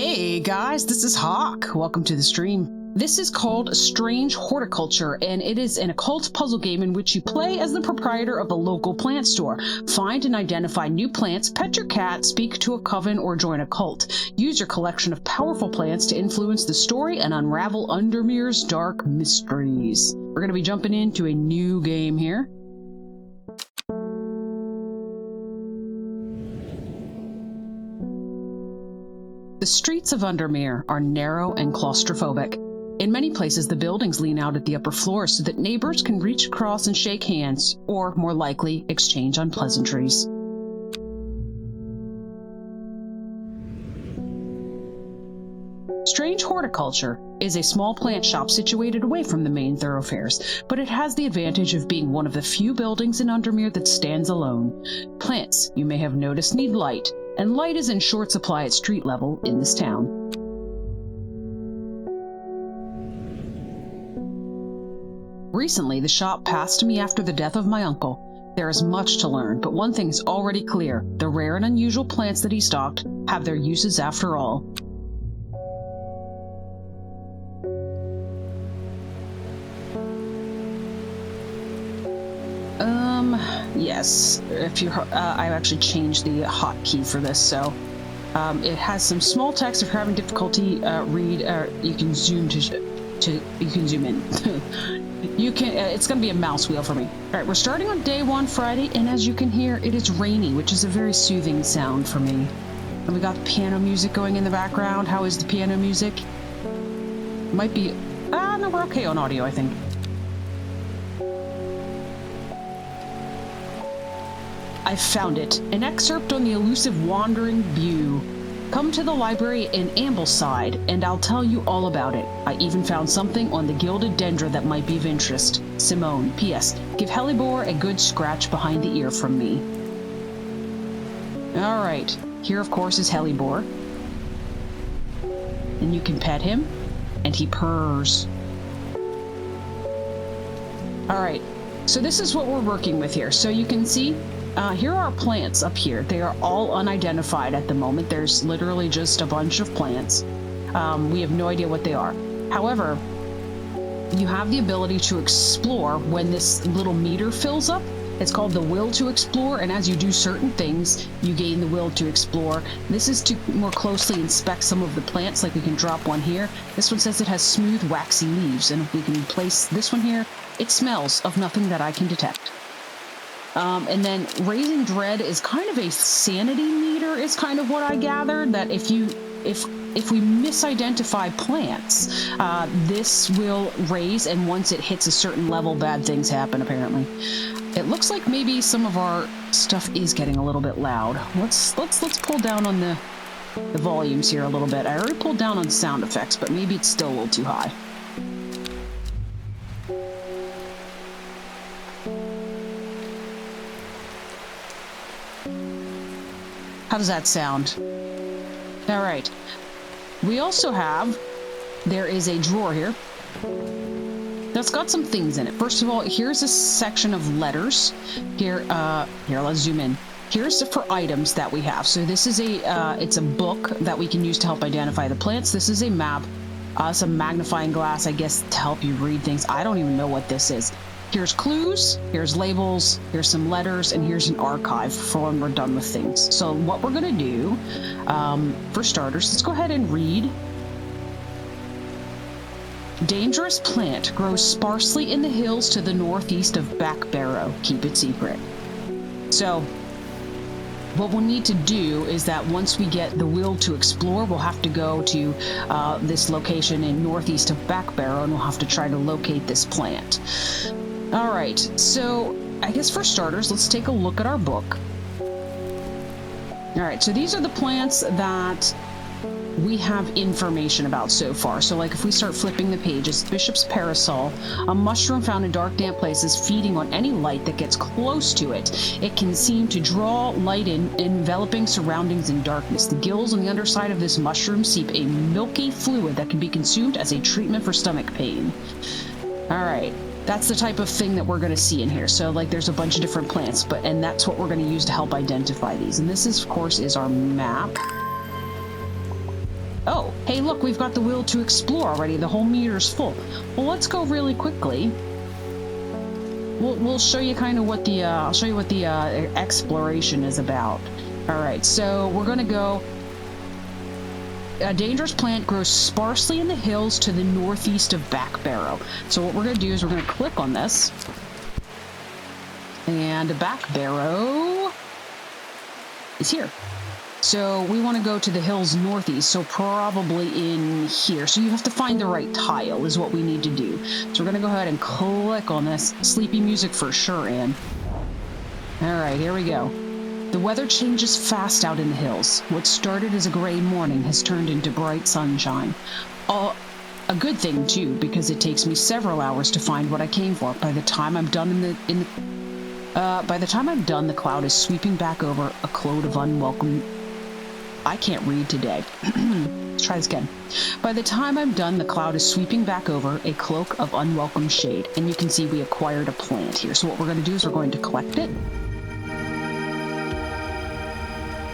Hey guys, this is Hawk. Welcome to the stream. This is called Strange Horticulture, and it is an occult puzzle game in which you play as the proprietor of a local plant store. Find and identify new plants, pet your cat, speak to a coven, or join a cult. Use your collection of powerful plants to influence the story and unravel Undermere's dark mysteries. We're going to be jumping into a new game here. The streets of Undermere are narrow and claustrophobic. In many places, the buildings lean out at the upper floors so that neighbors can reach across and shake hands, or, more likely, exchange unpleasantries. Strange Horticulture is a small plant shop situated away from the main thoroughfares, but it has the advantage of being one of the few buildings in Undermere that stands alone. Plants, you may have noticed, need light, and light is in short supply at street level in this town. Recently, the shop passed to me after the death of my uncle. There is much to learn, but one thing is already clear: the rare and unusual plants that he stocked have their uses after all. Yes, if you're, I actually changed the hotkey for this, so it has some small text. If you're having difficulty you can zoom you can zoom in. You can. It's going to be a mouse wheel for me. All right, we're starting on day one, Friday, and as you can hear, it is rainy, which is a very soothing sound for me. And we got piano music going in the background. How is the piano music? Might be. No, we're okay on audio, I think. I found it. An excerpt on the elusive wandering view. Come to the library in Ambleside, and I'll tell you all about it. I even found something on the gilded dendra that might be of interest. Simone. P.S. Give Hellebore a good scratch behind the ear from me. Alright. Here, of course, is Hellebore. And you can pet him, and he purrs. Alright. So this is what we're working with here. So you can see here are plants up here. They are all unidentified at the moment. There's literally just a bunch of plants. We have no idea what they are. However, you have the ability to explore when this little meter fills up. It's called the will to explore, and as you do certain things, you gain the will to explore. This is to more closely inspect some of the plants, like we can drop one here. This one says it has smooth, waxy leaves, and if we can place this one here, it smells of nothing that I can detect. And then raising dread is kind of a sanity meter, is kind of what I gathered, that if we misidentify plants, this will raise, and once it hits a certain level, bad things happen, apparently. It looks like maybe some of our stuff is getting a little bit loud. Let's pull down on the volumes here a little bit. I already pulled down on sound effects, but maybe it's still a little too high. How does that sound? All right. We also have, there is a drawer here that's got some things in it. First of all, here's a section of letters. Here, let's zoom in. Here's for items that we have. So this is it's a book that we can use to help identify the plants. This is a map, some magnifying glass, I guess, to help you read things. I don't even know what this is. Here's clues, here's labels, here's some letters, and here's an archive for when we're done with things. So what we're going to do, for starters, let's go ahead and read. Dangerous plant grows sparsely in the hills to the northeast of Backbarrow. Keep it secret. So what we'll need to do is that once we get the will to explore, we'll have to go to this location in northeast of Backbarrow, and we'll have to try to locate this plant. All right, so I guess for starters, let's take a look at our book. All right, so these are the plants that we have information about so far. So like if we start flipping the pages, Bishop's Parasol, a mushroom found in dark, damp places, feeding on any light that gets close to it. It can seem to draw light in, enveloping surroundings in darkness. The gills on the underside of this mushroom seep a milky fluid that can be consumed as a treatment for stomach pain. All right. That's the type of thing that we're going to see in here. So like there's a bunch of different plants, and that's what we're going to use to help identify these. And this is, of course, is our map. Oh, hey, look, we've got the will to explore already. The whole meter's full. Well, let's go really quickly. We'll show you kind of what the I'll show you what the exploration is about. All right, so we're gonna go. A dangerous plant grows sparsely in the hills to the northeast of Back Barrow. So what we're gonna do is we're gonna click on this, and Back Barrow is here. So we want to go to the hills northeast, so probably in here. So you have to find the right tile is what we need to do. So we're going to go ahead and click on this. Sleepy music for sure, Anne. All right, here we go. The weather changes fast out in the hills. What started as a gray morning has turned into bright sunshine. A good thing, too, because it takes me several hours to find what I came for. By the time I'm done the cloud is sweeping back over a cloud of unwelcome... I can't read today. Let's try this again. By the time I'm done, the cloud is sweeping back over a cloak of unwelcome shade. And you can see we acquired a plant here. So what we're going to do is we're going to collect it.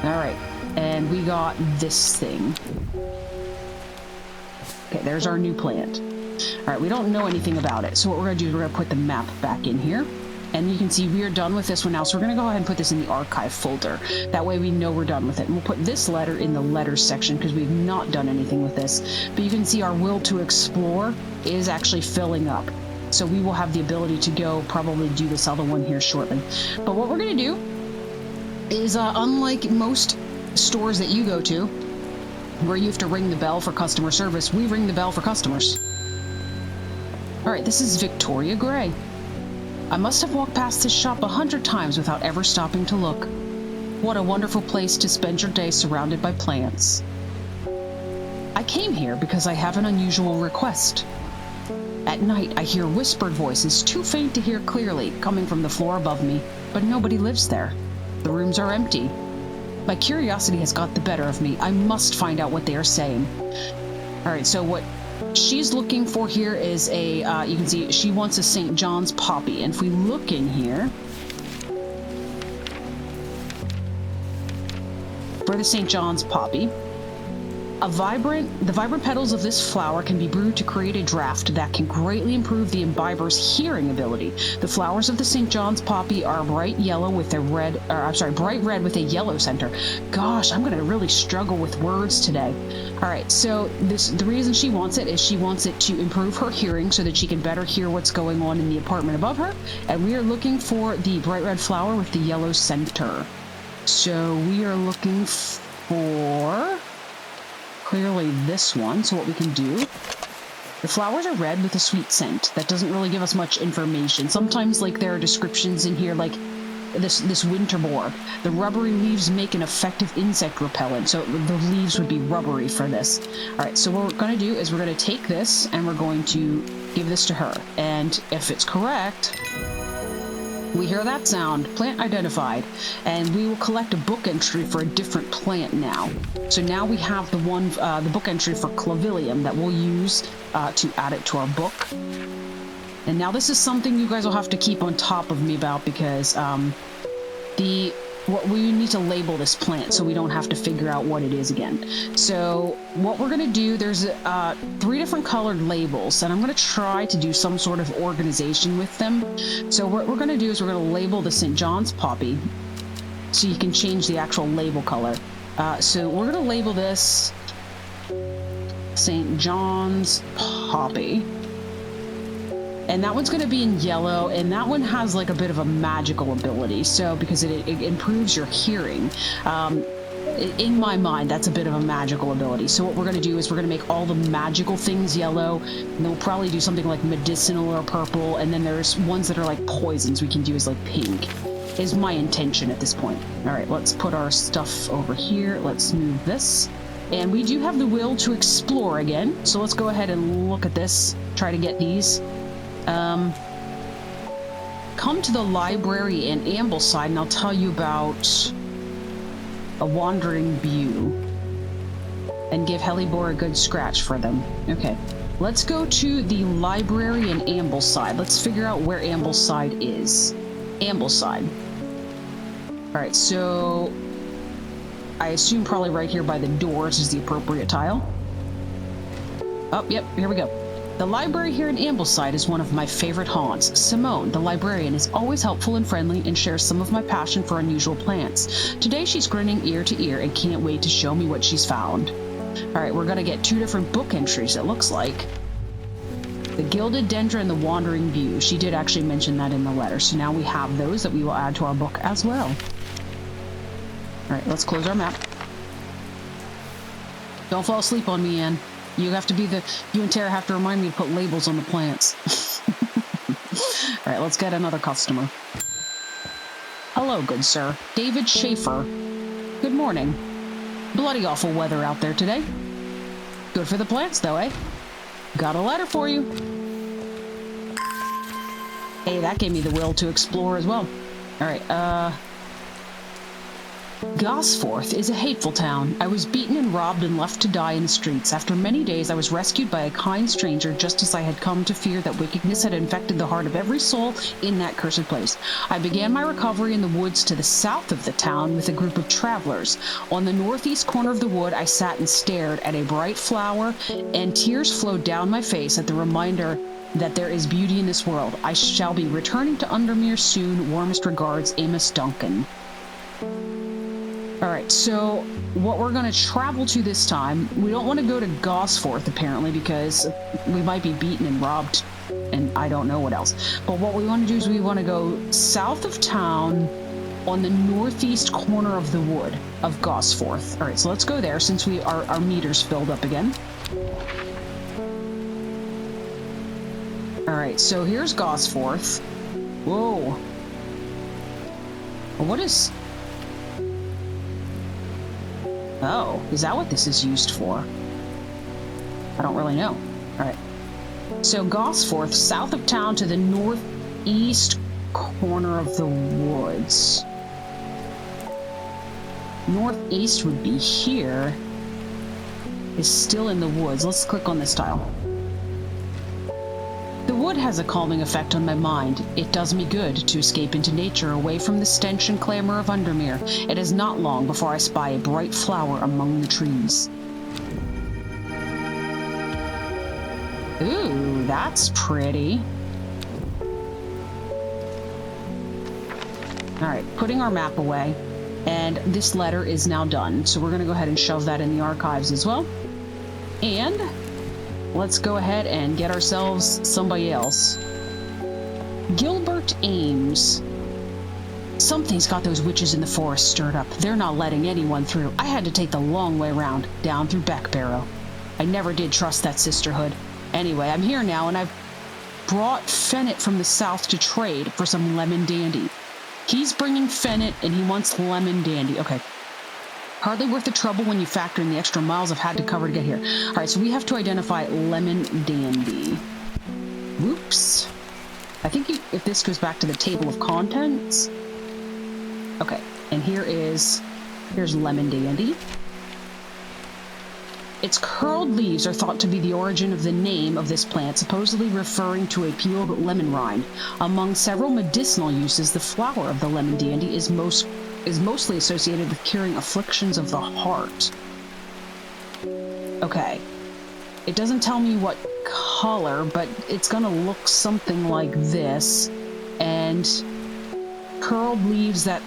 All right. And we got this thing. Okay, there's our new plant. All right, we don't know anything about it. So what we're going to do is we're going to put the map back in here. And you can see we are done with this one now, so we're going to go ahead and put this in the archive folder. That way we know we're done with it. And we'll put this letter in the letters section because we've not done anything with this. But you can see our will to explore is actually filling up. So we will have the ability to go probably do this other one here shortly. But what we're going to do is, unlike most stores that you go to, where you have to ring the bell for customer service, we ring the bell for customers. All right, this is Victoria Gray. I must have walked past this shop 100 times without ever stopping to look. What a wonderful place to spend your day surrounded by plants. I came here because I have an unusual request. At night, I hear whispered voices, too faint to hear clearly, coming from the floor above me, but nobody lives there. The rooms are empty. My curiosity has got the better of me. I must find out what they are saying. All right, so what she's looking for here is a, you can see she wants a St. John's poppy. And if we look in here for the St. John's poppy, the vibrant petals of this flower can be brewed to create a draft that can greatly improve the imbiber's hearing ability. The flowers of the St. John's poppy are bright yellow with a red, or I'm sorry, bright red with a yellow center. Gosh, I'm going to really struggle with words today. All right, so the reason she wants it is she wants it to improve her hearing so that she can better hear what's going on in the apartment above her. And we are looking for the bright red flower with the yellow center. So we are looking for clearly this one. So what we can do, the flowers are red with a sweet scent. That doesn't really give us much information. Sometimes like there are descriptions in here like this winter boar. The rubbery leaves make an effective insect repellent. So the leaves would be rubbery for this. All right, so what we're going to do is we're going to take this and we're going to give this to her. And if it's correct, we hear that sound, plant identified, and we will collect a book entry for a different plant now. So now we have the one, the book entry for clavilium that we'll use to add it to our book. And now this is something you guys will have to keep on top of me about because we need to label this plant so we don't have to figure out what it is again. So what we're going to do, there's 3 different colored labels, and I'm going to try to do some sort of organization with them. So what we're going to do is we're going to label the St. John's poppy so you can change the actual label color. So we're going to label this St. John's poppy. And that one's going to be in yellow, and that one has like a bit of a magical ability. So because it improves your hearing, in my mind, that's a bit of a magical ability. So what we're going to do is we're going to make all the magical things yellow, and then we'll probably do something like medicinal or purple, and then there's ones that are like poisons we can do as like pink, is my intention at this point. All right, let's put our stuff over here. Let's move this. And we do have the will to explore again. So let's go ahead and look at this, try to get these. Come to the library in Ambleside and I'll tell you about a wandering bew and give Hellebore a good scratch for them. Okay, let's go to the library in Ambleside. Let's figure out where Ambleside is. Ambleside. All right, so I assume probably right here by the doors is the appropriate tile. Oh, yep, here we go. The library here in Ambleside is one of my favorite haunts. Simone, the librarian, is always helpful and friendly and shares some of my passion for unusual plants. Today she's grinning ear to ear and can't wait to show me what she's found. All right, we're going to get 2 different book entries, it looks like. The Gilded Dendra and the Wandering View. She did actually mention that in the letter, so now we have those that we will add to our book as well. All right, let's close our map. Don't fall asleep on me, Anne. You and Tara have to remind me to put labels on the plants. All right, let's get another customer. Hello, good sir. David Schaefer. Good morning. Bloody awful weather out there today. Good for the plants, though, eh? Got a letter for you. Hey, that gave me the will to explore as well. All right, Gosforth is a hateful town. I was beaten and robbed and left to die in the streets. After many days, I was rescued by a kind stranger just as I had come to fear that wickedness had infected the heart of every soul in that cursed place. I began my recovery in the woods to the south of the town with a group of travelers. On the northeast corner of the wood, I sat and stared at a bright flower, and tears flowed down my face at the reminder that there is beauty in this world. I shall be returning to Undermere soon. Warmest regards, Amos Duncan. All right, so what we're going to travel to this time, we don't want to go to Gosforth, apparently, because we might be beaten and robbed, and I don't know what else. But what we want to do is we want to go south of town on the northeast corner of the wood of Gosforth. All right, so let's go there since our meter's filled up again. All right, so here's Gosforth. Whoa. What is... Oh, is that what this is used for? I don't really know. All right. So Gosforth, south of town to the northeast corner of the woods. Northeast would be here. Is still in the woods. Let's click on this tile. The wood has a calming effect on my mind. It does me good to escape into nature, away from the stench and clamor of Undermere. It is not long before I spy a bright flower among the trees. Ooh, that's pretty. All right, putting our map away, and this letter is now done. So we're going to go ahead and shove that in the archives as well. And let's go ahead and get ourselves somebody else. Gilbert Ames. Something's got those witches in the forest stirred up. They're not letting anyone through. I had to take the long way round, down through Beckbarrow. I never did trust that sisterhood. Anyway, I'm here now, and I've brought Fennett from the south to trade for some lemon dandy. He's bringing Fennett, and he wants lemon dandy. Okay. Hardly worth the trouble when you factor in the extra miles I've had to cover to get here. All right, so we have to identify lemon dandy. Whoops. I think if this goes back to the table of contents. Okay, and here's lemon dandy. Its curled leaves are thought to be the origin of the name of this plant, supposedly referring to a peeled lemon rind. Among several medicinal uses, the flower of the lemon dandy is mostly associated with curing afflictions of the heart. Okay. It doesn't tell me what color, but it's gonna look something like this. And curled leaves that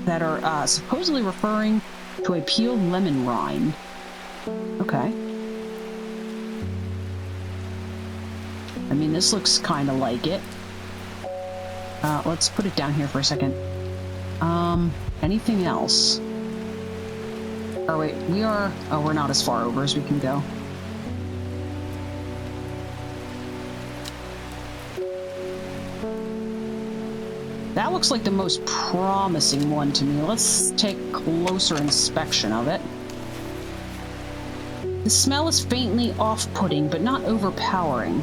are supposedly referring to a peeled lemon rind. Okay. I mean, this looks kind of like it. Let's put it down here for a second. Anything else? Oh, wait, we're not as far over as we can go. That looks like the most promising one to me. Let's take closer inspection of it. The smell is faintly off-putting, but not overpowering.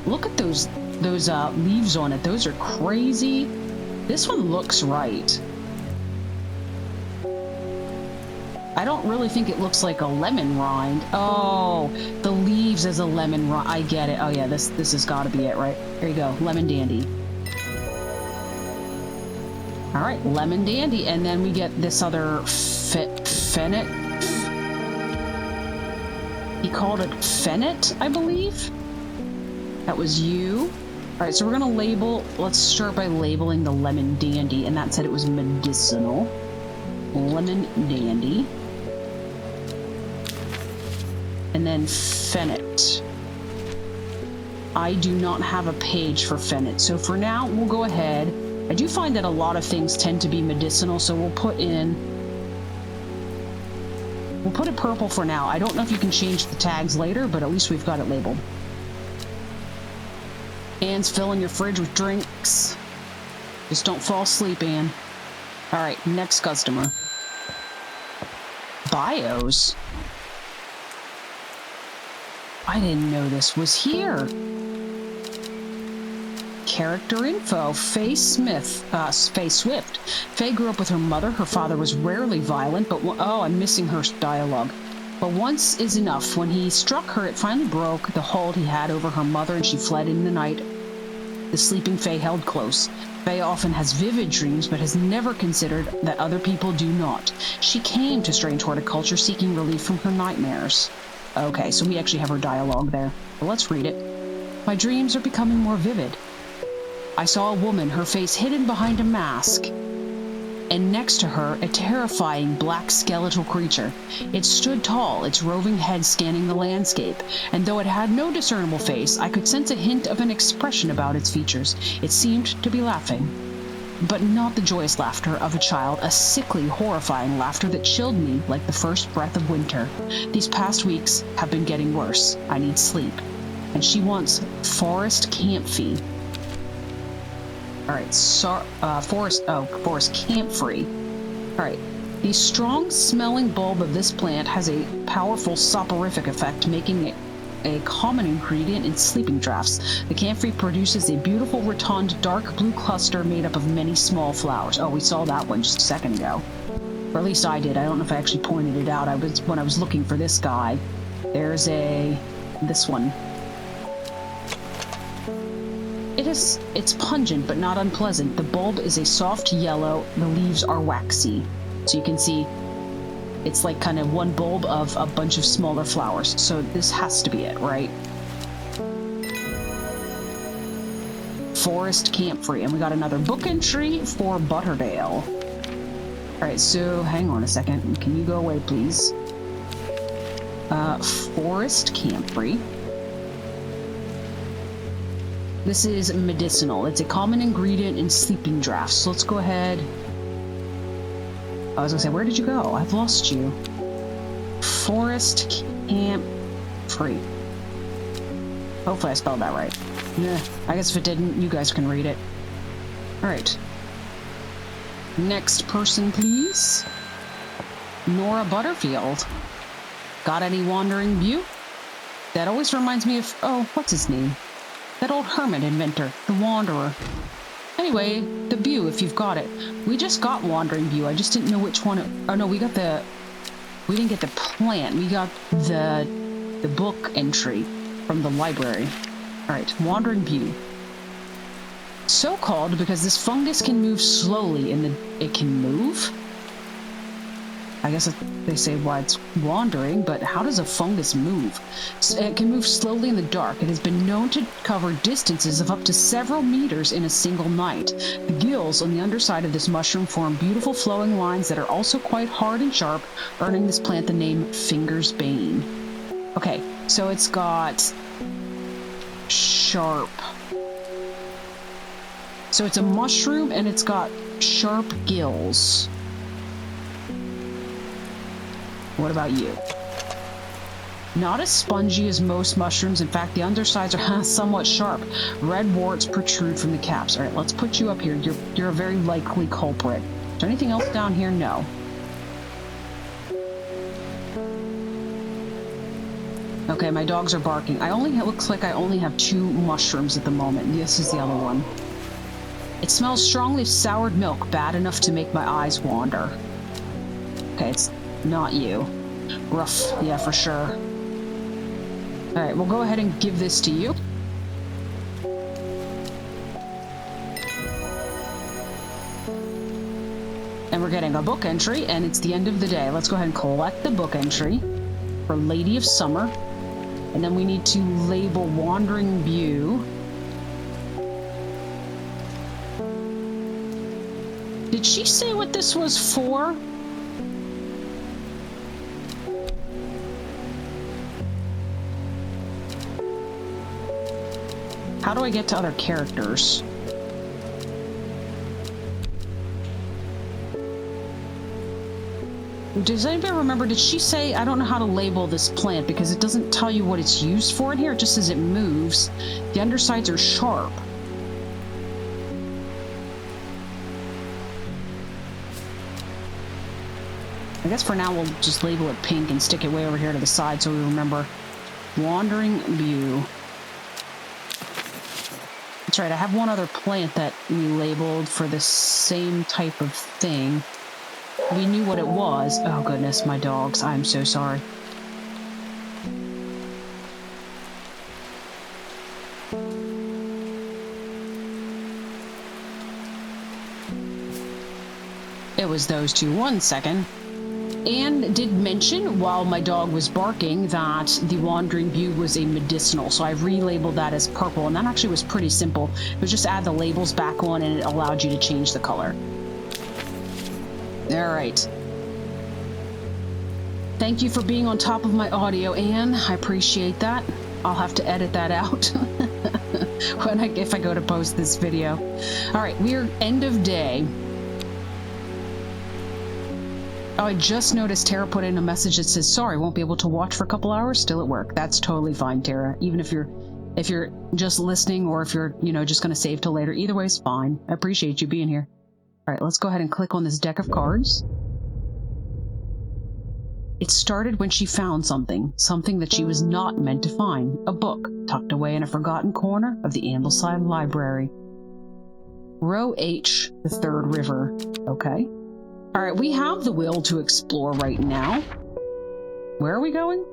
Look at those leaves on it. Those are crazy. This one looks right. I don't really think it looks like a lemon rind. Oh, the leaves as a lemon rind. I get it. Oh yeah, this has got to be it, right? There you go, lemon dandy. All right, lemon dandy, and then we get this other Fennett. He called it Fennet, I believe. That was you. All right, so we're gonna label, let's start by labeling the lemon dandy, and that said it was medicinal. Lemon dandy. And then Fennet. I do not have a page for Fennet, so for now we'll go ahead. I do find that a lot of things tend to be medicinal, so we'll put it purple for now. I don't know if you can change the tags later, but at least we've got it labeled. Anne's filling your fridge with drinks. Just don't fall asleep, Anne. All right, next customer. Bios. I didn't know this was here. Character info. Faye Swift. Faye grew up with her mother. Her father was rarely violent, but oh, I'm missing her dialogue. But once is enough. When he struck her, it finally broke the hold he had over her mother, and she fled in the night. The sleeping Faye held close. Faye often has vivid dreams, but has never considered that other people do not. She came to Strange Horticulture seeking relief from her nightmares. Okay, so we actually have her dialogue there. Well, let's read it. My dreams are becoming more vivid. I saw a woman, her face hidden behind a mask, and next to her, a terrifying black skeletal creature. It stood tall, its roving head scanning the landscape, and though it had no discernible face, I could sense a hint of an expression about its features. It seemed to be laughing, but not the joyous laughter of a child, a sickly, horrifying laughter that chilled me like the first breath of winter. These past weeks have been getting worse. I need sleep. And she wants forest camphor. All right, forest camphor. All right, the strong-smelling bulb of this plant has a powerful soporific effect, making it a common ingredient in sleeping drafts. The camphor produces a beautiful, rotund, dark blue cluster made up of many small flowers. Oh, we saw that one just a second ago. Or at least I did. I don't know if I actually pointed it out. When I was looking for this guy. There's this one. It's pungent but not unpleasant. The bulb is a soft yellow. The leaves are waxy. So you can see it's like kind of one bulb of a bunch of smaller flowers. So this has to be it, right? Forest camphor. And we got another book entry for Butterdale. All right, so hang on a second. Can you go away, please? Forest camphor. This is medicinal. It's a common ingredient in sleeping drafts. So let's go ahead. I was gonna say, where did you go? I've lost you. Forest camphor. Hopefully I spelled that right. Nah, I guess if it didn't, you guys can read it. All right. Next person, please. Nora Butterfield. Got any wandering view? That always reminds me of, oh, what's his name? That old hermit inventor, the Wanderer. Anyway, the Bew, if you've got it. We just got Wandering Bew. I just didn't know which one. Oh no, we didn't get the plant. We got the book entry from the library. All right, Wandering Bew. So called because this fungus can move slowly it can move? I guess they say why it's wandering, but how does a fungus move? It can move slowly in the dark. It has been known to cover distances of up to several meters in a single night. The gills on the underside of this mushroom form beautiful flowing lines that are also quite hard and sharp, earning this plant the name Finger's Bane. Okay, so it's got sharp. So it's a mushroom and it's got sharp gills. What about you? Not as spongy as most mushrooms. In fact, the undersides are somewhat sharp. Red warts protrude from the caps. All right, let's put you up here. You're a very likely culprit. Is there anything else down here? No. Okay, my dogs are barking. It looks like I only have 2 mushrooms at the moment. This is the other one. It smells strongly of soured milk, bad enough to make my eyes wander. Okay, it's not you. Rough, yeah, for sure. Alright, we'll go ahead and give this to you. And we're getting a book entry, and it's the end of the day. Let's go ahead and collect the book entry for Lady of Summer. And then we need to label Wandering View. Did she say what this was for? How do I get to other characters? Does anybody remember, did she say, I don't know how to label this plant because it doesn't tell you what it's used for in here, it just says it moves. The undersides are sharp. I guess for now we'll just label it pink and stick it way over here to the side so we remember. Wandering View. That's right, I have one other plant that we labeled for the same type of thing. We knew what it was. Oh goodness, my dogs. I'm so sorry. It was those two. 1 second. And did mention while my dog was barking that the Wandering View was a medicinal, so I've relabeled that as purple, and that actually was pretty simple. It was just add the labels back on and it allowed you to change the color. All right. Thank you for being on top of my audio, Anne. I appreciate that. I'll have to edit that out if I go to post this video. All right, we're end of day. Oh, I just noticed Tara put in a message that says, sorry, won't be able to watch for a couple hours, still at work. That's totally fine, Tara. Even if you're just listening or if you're, just going to save till later, either way is fine. I appreciate you being here. All right, let's go ahead and click on this deck of cards. It started when she found something that she was not meant to find. A book tucked away in a forgotten corner of the Ambleside Library. Row H, the Third River. Okay. All right, we have the will to explore right now. Where are we going?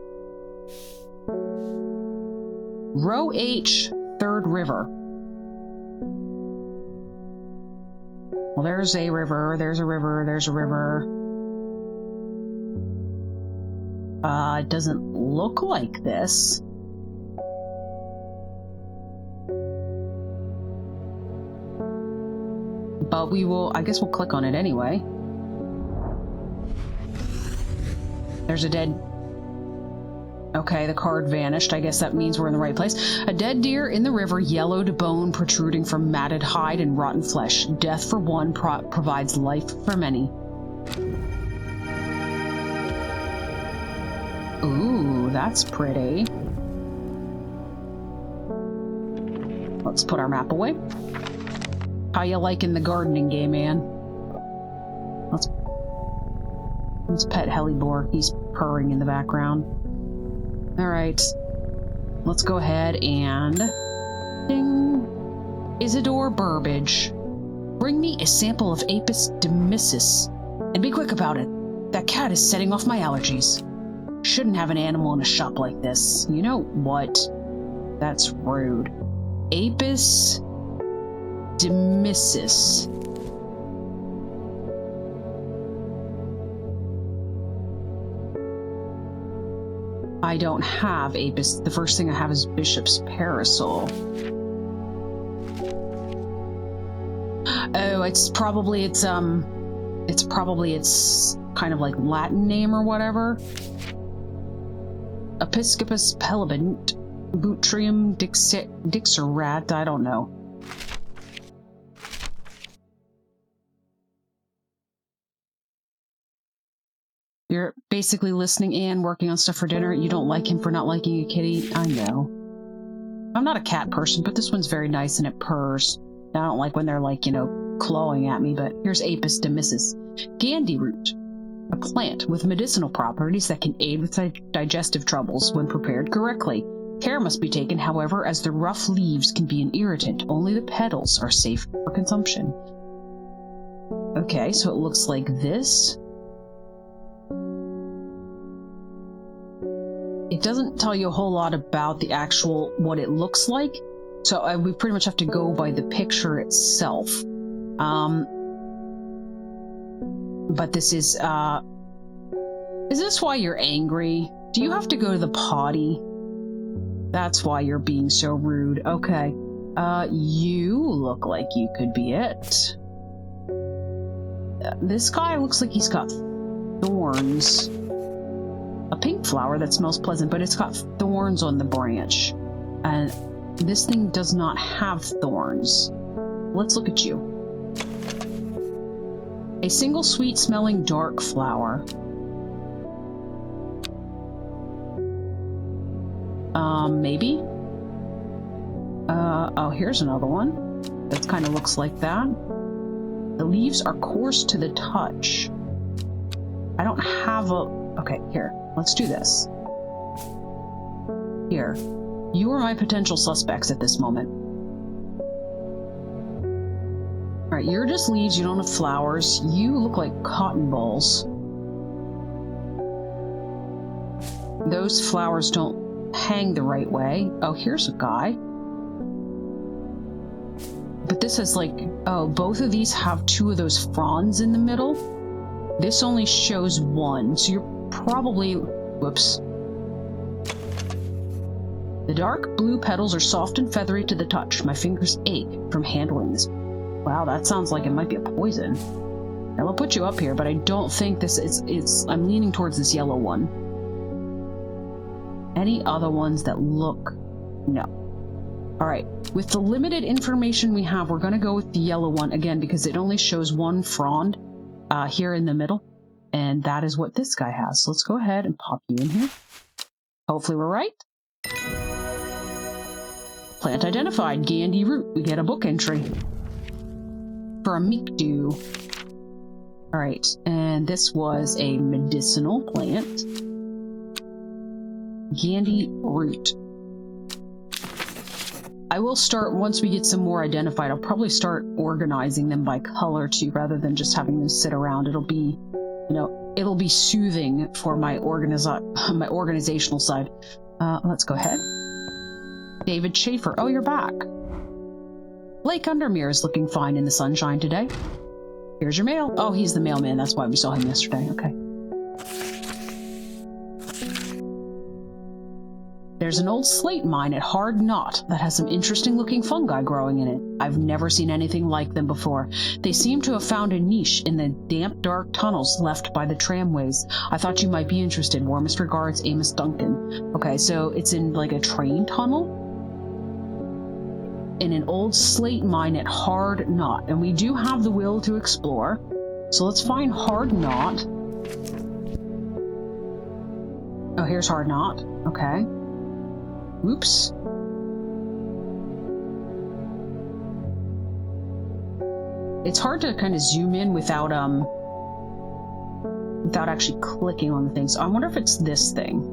Row H, Third River. Well, there's a river, there's a river, there's a river. It doesn't look like this. But I guess we'll click on it anyway. There's a dead... Okay, the card vanished. I guess that means we're in the right place. A dead deer in the river, yellowed bone protruding from matted hide and rotten flesh. Death for one provides life for many. Ooh, that's pretty. Let's put our map away. How you liking the gardening game, Ann? Let's pet Hellebore. He's purring in the background. Alright. Let's go ahead and... Ding! Isidore Burbage. Bring me a sample of Apis demyssis. And be quick about it. That cat is setting off my allergies. Shouldn't have an animal in a shop like this. You know what? That's rude. Apis demyssis. I don't have Apis. The first thing I have is Bishop's Parasol. Oh, it's probably its kind of like Latin name or whatever. Episcopus Pelibant, Butrium Dixerat, I don't know. You're basically listening and working on stuff for dinner. You don't like him for not liking a kitty. I know. I'm not a cat person, but this one's very nice and it purrs. I don't like when they're like, clawing at me, but here's Apis demyssis. Gandy root. A plant with medicinal properties that can aid with digestive troubles when prepared correctly. Care must be taken, however, as the rough leaves can be an irritant. Only the petals are safe for consumption. Okay, so it looks like this. It doesn't tell you a whole lot about the actual, what it looks like. So we pretty much have to go by the picture itself. But this is this why you're angry? Do you have to go to the potty? That's why you're being so rude. Okay. You look like you could be it. This guy looks like he's got thorns. A pink flower that smells pleasant, but it's got thorns on the branch. And this thing does not have thorns. Let's look at you. A single sweet-smelling dark flower. Maybe? Oh, here's another one. That kind of looks like that. The leaves are coarse to the touch. I don't have a... Okay, here. Let's do this. Here. You are my potential suspects at this moment. Alright, you're just leaves, you don't have flowers. You look like cotton balls. Those flowers don't hang the right way. Oh, here's a guy. But this is like... Oh, both of these have two of those fronds in the middle. This only shows one, so you're probably... Whoops. The dark blue petals are soft and feathery to the touch. My fingers ache from handling this. Wow, that sounds like it might be a poison. I will put you up here, but I don't think this is... I'm leaning towards this yellow one. Any other ones that look... No. Alright, with the limited information we have, we're going to go with the yellow one again because it only shows one frond here in the middle. And that is what this guy has. So let's go ahead and pop you in here. Hopefully we're right. Plant identified, Gandhi root. We get a book entry. For a Mikdu. Alright, and this was a medicinal plant. Gandhi root. I will start, once we get some more identified, I'll probably start organizing them by color too, rather than just having them sit around. It'll be, you know, it'll be soothing for my organizational side. Let's go ahead. David Schaefer. Oh, you're back. Lake Undermere is looking fine in the sunshine today. Here's your mail. Oh, he's the mailman. That's why we saw him yesterday. Okay. There's an old slate mine at Hard Knot that has some interesting looking fungi growing in it. I've never seen anything like them before. They seem to have found a niche in the damp, dark tunnels left by the tramways. I thought you might be interested. Warmest regards, Amos Duncan. Okay, so it's in like a train tunnel? In an old slate mine at Hard Knot. And we do have the will to explore. So let's find Hard Knot. Oh, here's Hard Knot. Okay. Oops. It's hard to kind of zoom in without actually clicking on the things. So I wonder if it's this thing.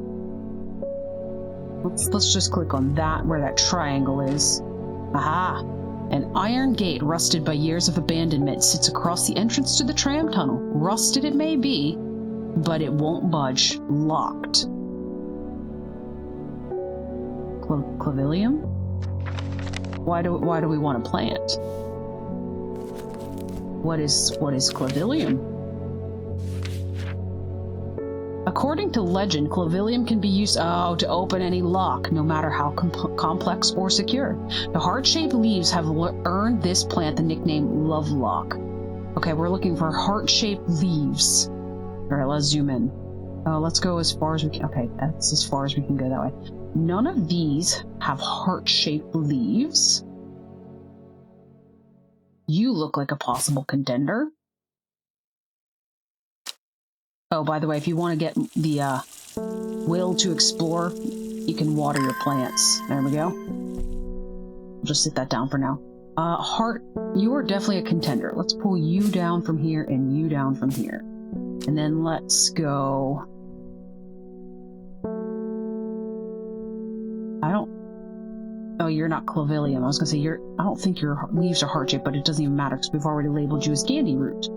Let's just click on that where that triangle is. Aha! An iron gate rusted by years of abandonment sits across the entrance to the tram tunnel. Rusted it may be, but it won't budge. Locked. Clavilium? Why do we want to plant? What is clavilium? According to legend, clavilium can be used to open any lock, no matter how complex or secure. The heart-shaped leaves have earned this plant the nickname Lovelock. Okay, we're looking for heart-shaped leaves. All right, let's zoom in. Let's go as far as we can. Okay, that's as far as we can go that way. None of these have heart-shaped leaves. You look like a possible contender. Oh, by the way, if you want to get the will to explore, you can water your plants. There we go. I'll just sit that down for now. Heart, you are definitely a contender. Let's pull you down from here and you down from here. And then let's go... Oh, you're not clavilium. I was going to say, I don't think your leaves are heart-shaped, but it doesn't even matter because we've already labeled you as Gandhi root.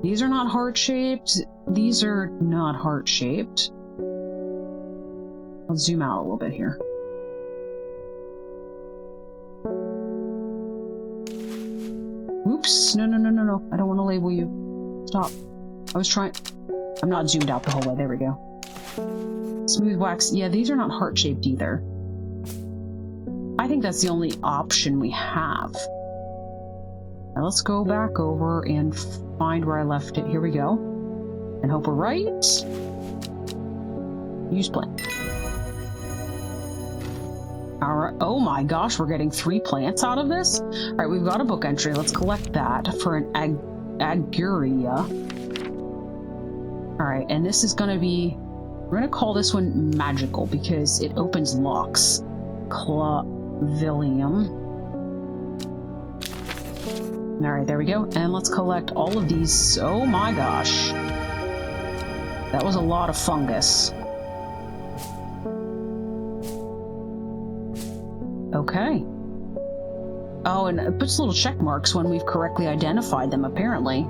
These are not heart-shaped. These are not heart-shaped. Let's zoom out a little bit here. Oops. No. I don't want to label you. Stop. I was trying... I'm not zoomed out the whole way. There we go. Smooth wax. Yeah, these are not heart-shaped either. think that's the only option we have. Now let's go back over and find where I left it. Here we go. And hope we're right. Use plant. Alright. Oh my gosh, we're getting 3 plants out of this? Alright, we've got a book entry. Let's collect that for an Aguria. Alright, and this is going to be... We're going to call this one magical because it opens locks. Clavilium. Alright, there we go. And let's collect all of these. Oh my gosh. That was a lot of fungus. Okay. Oh, and it puts little check marks when we've correctly identified them, apparently.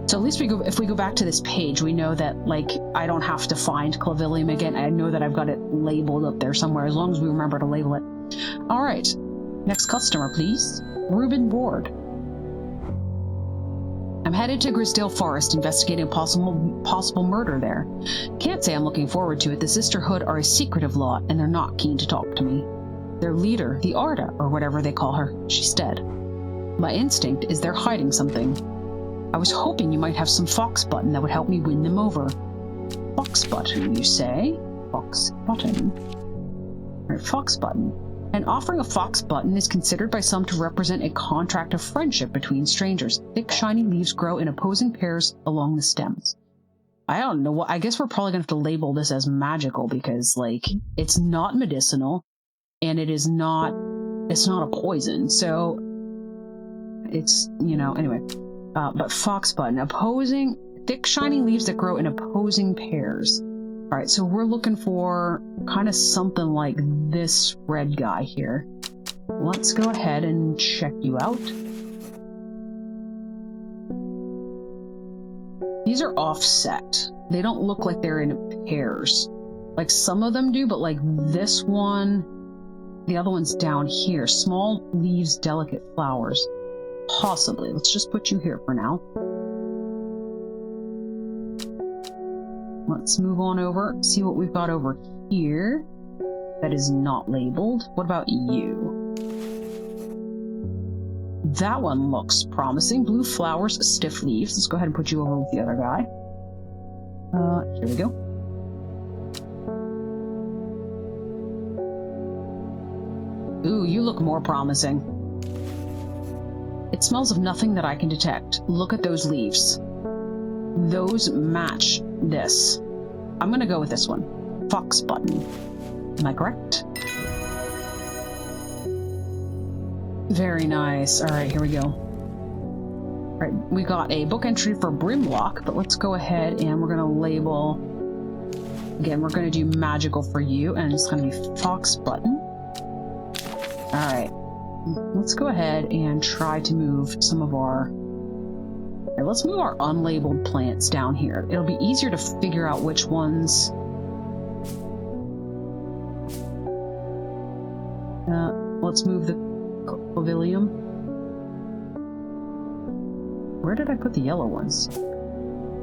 So at least if we go back to this page, we know that, like, I don't have to find Clavilium again. I know that I've got it labeled up there somewhere, as long as we remember to label it. All right. Next customer, please. Reuben Ward. I'm headed to Grisdale Forest, investigating possible murder there. Can't say I'm looking forward to it. The Sisterhood are a secretive lot, and they're not keen to talk to me. Their leader, the Arda, or whatever they call her, she's dead. My instinct is they're hiding something. I was hoping you might have some fox button that would help me win them over. Fox button, you say? Fox button. Right, fox button. An offering of fox button is considered by some to represent a contract of friendship between strangers. Thick, shiny leaves grow in opposing pairs along the stems. I don't know what. I guess we're probably gonna have to label this as magical because, like, it's not medicinal. And it's not a poison, so it's, you know, anyway. But fox button, opposing, thick shiny leaves that grow in opposing pairs. All right, so we're looking for kind of something like this red guy here. Let's go ahead and check you out. These are offset. They don't look like they're in pairs. Like some of them do, but like this one... The other one's down here. Small leaves, delicate flowers. Possibly. Let's just put you here for now. Let's move on over. See what we've got over here. That is not labeled. What about you? That one looks promising. Blue flowers, stiff leaves. Let's go ahead and put you over with the other guy. Here we go. Ooh, you look more promising. It smells of nothing that I can detect. Look at those leaves. Those match this. I'm gonna go with this one. Fox button. Am I correct? Very nice. Alright, here we go. Alright, we got a book entry for Brimlock, but let's go ahead and we're gonna label... Again, we're gonna do magical for you, and it's gonna be Fox button. Alright, let's go ahead and try to move some of our... Right, let's move our unlabeled plants down here. It'll be easier to figure out which ones... let's move the Clavilium. Where did I put the yellow ones?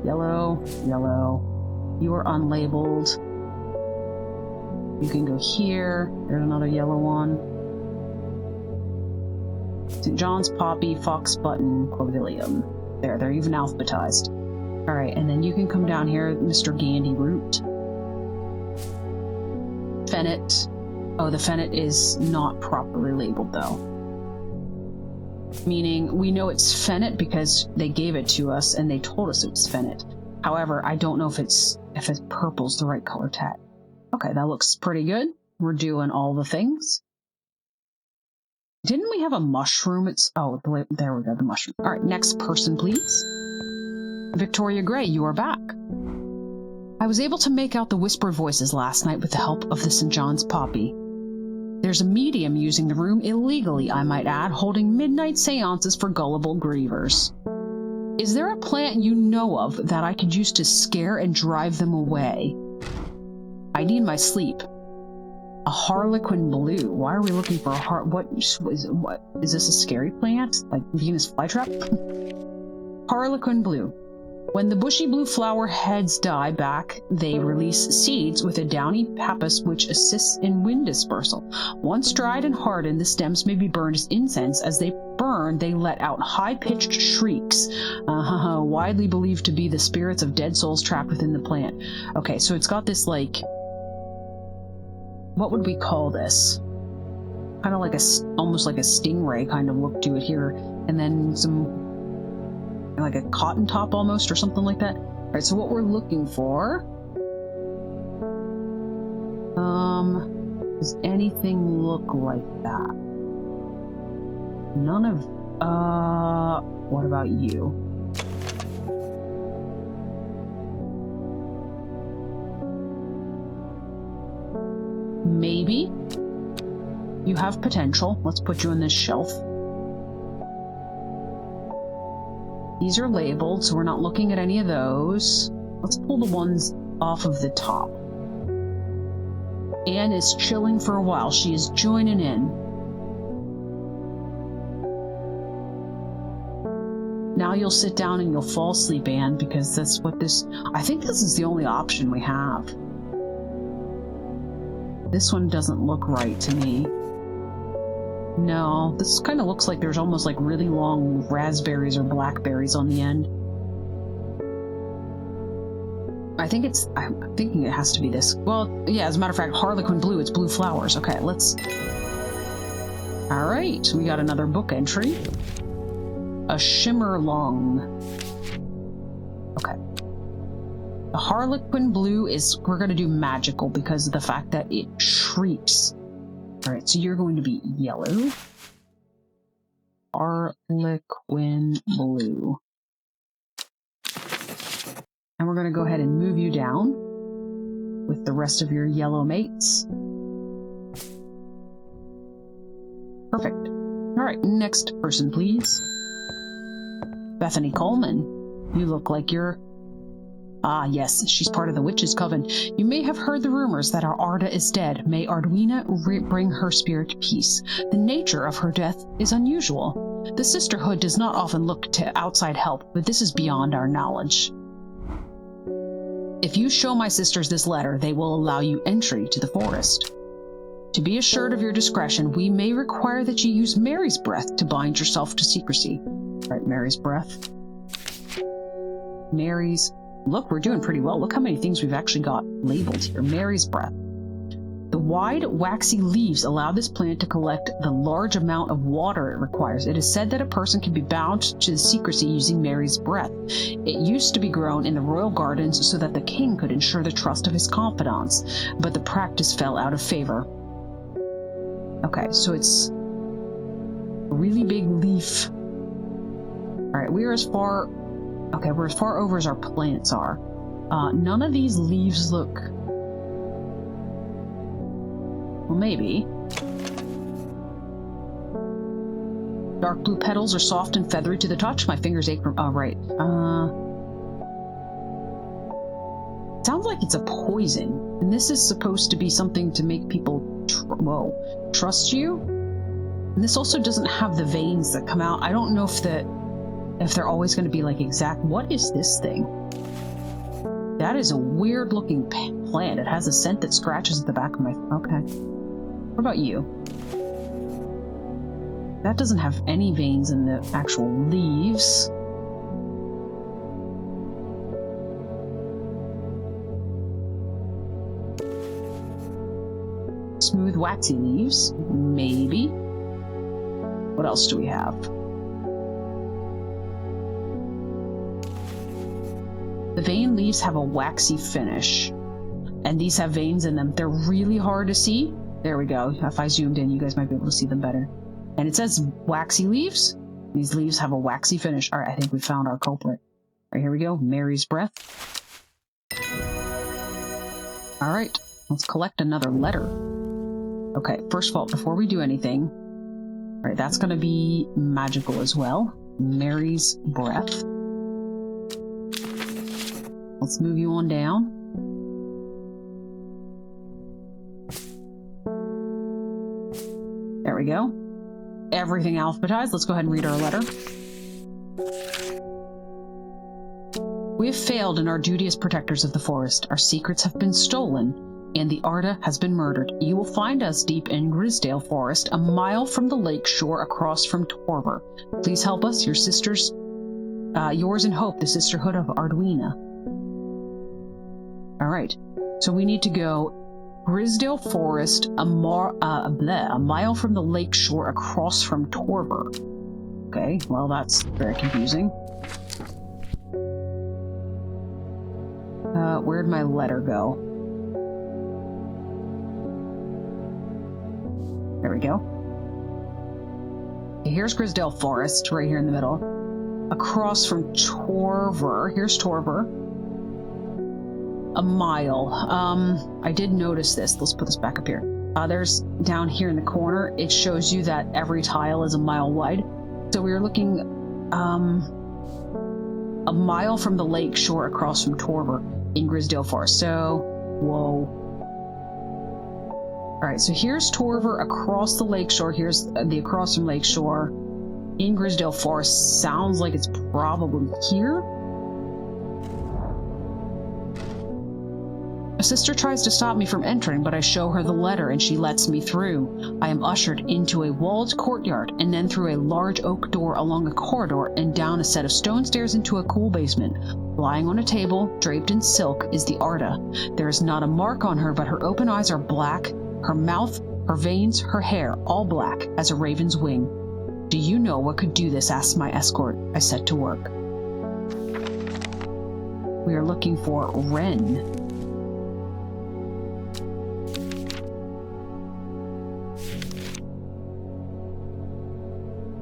Yellow, yellow. You are unlabeled. You can go here. There's another yellow one. St. John's Poppy, Fox Button, Clavilium. There, they're even alphabetized. Alright, and then you can come down here, Mr. Gandy Root. Fennet. Oh, the Fennet is not properly labeled, though. Meaning, we know it's Fennet because they gave it to us and they told us it was Fennet. However, I don't know if purple's the right color tag. Okay, that looks pretty good. We're doing all the things. Didn't we have a mushroom? Oh, there we go, the mushroom. All right, next person, please. Victoria Gray, you are back. I was able to make out the whispered voices last night with the help of the St. John's Poppy. There's a medium using the room illegally, I might add, holding midnight seances for gullible grievers. Is there a plant you know of that I could use to scare and drive them away? I need my sleep. A harlequin blue. Why are we looking for a what is this a scary plant? Like Venus flytrap? Harlequin blue. When the bushy blue flower heads die back, they release seeds with a downy pappus which assists in wind dispersal. Once dried and hardened, the stems may be burned as incense. As they burn, they let out high-pitched shrieks, widely believed to be the spirits of dead souls trapped within the plant. Okay, so it's got this, like, what would we call this? Kind of like almost like a stingray kind of look to it here, and then some like a cotton top almost, or something like that. All right, so what we're looking for, does anything look like that? None of, what about you? Maybe you have potential. Let's put you on this shelf. These are labeled, so we're not looking at any of those. Let's pull the ones off of the top. Anne is chilling for a while. She is joining in. Now you'll sit down and you'll fall asleep, Anne, because that's what this... I think this is the only option we have. This one doesn't look right to me. No, this kind of looks like there's almost like really long raspberries or blackberries on the end. I'm thinking it has to be this. Well, yeah, as a matter of fact, Harlequin blue, it's blue flowers. Okay, let's... Alright, we got another book entry. A shimmer long. Okay. The Harlequin blue is... We're going to do magical because of the fact that it shrieks. Alright, so you're going to be yellow. Harlequin blue. And we're going to go ahead and move you down with the rest of your yellow mates. Perfect. Alright, next person, please. Bethany Coleman. You look like you're... Ah, yes, she's part of the witches' coven. You may have heard the rumors that our Arda is dead. May Ardwina bring her spirit peace. The nature of her death is unusual. The sisterhood does not often look to outside help, but this is beyond our knowledge. If you show my sisters this letter, they will allow you entry to the forest. To be assured of your discretion, we may require that you use Mary's breath to bind yourself to secrecy. All right, Mary's breath. Mary's... Look, we're doing pretty well. Look how many things we've actually got labeled here. Mary's breath. The wide, waxy leaves allow this plant to collect the large amount of water it requires. It is said that a person can be bound to secrecy using Mary's breath. It used to be grown in the royal gardens so that the king could ensure the trust of his confidants, but the practice fell out of favor. Okay, so it's a really big leaf. Alright, we're as far... Okay, we're as far over as our plants are. None of these leaves look... Well, maybe. Dark blue petals are soft and feathery to the touch. My fingers ache from... Oh, right. Sounds like it's a poison. And this is supposed to be something to make people... trust you? And this also doesn't have the veins that come out. I don't know if they're always going to be like exact... What is this thing? That is a weird looking plant. It has a scent that scratches at the back of my... Okay. What about you? That doesn't have any veins in the actual leaves. Smooth, waxy leaves. Maybe. What else do we have? The vein leaves have a waxy finish, and these have veins in them. They're really hard to see. There we go. If I zoomed in, you guys might be able to see them better. And it says waxy leaves. These leaves have a waxy finish. All right, I think we found our culprit. All right, here we go. Mary's breath. All right, let's collect another letter. Okay, first of all, before we do anything, all right, that's going to be magical as well. Mary's breath. Let's move you on down. There we go. Everything alphabetized. Let's go ahead and read our letter. We have failed in our duty as protectors of the forest. Our secrets have been stolen, and the Arda has been murdered. You will find us deep in Grisdale Forest, a mile from the lake shore across from Torver. Please help us, your sisters, yours in hope, the Sisterhood of Arduina. All right, so we need to go Grisdale Forest, a mile from the lake shore across from Torver. Okay, well, that's very confusing. Where'd my letter go? There we go. Okay, here's Grisdale Forest, right here in the middle. Across from Torver. Here's Torver. A mile. I did notice this. Let's put this back up here. There's down here in the corner, it shows you that every tile is a mile wide. So we were looking a mile from the lake shore across from Torver in Grisdale Forest. So, whoa. All right, so here's Torver across the lake shore. Here's the across from lake shore in Grisdale Forest. Sounds like it's probably here. A sister tries to stop me from entering, but I show her the letter and she lets me through. I am ushered into a walled courtyard and then through a large oak door along a corridor and down a set of stone stairs into a cool basement. Lying on a table, draped in silk, is the Arda. There is not a mark on her, but her open eyes are black, her mouth, her veins, her hair, all black as a raven's wing. Do you know what could do this? Asked my escort. I set to work. We are looking for Wren.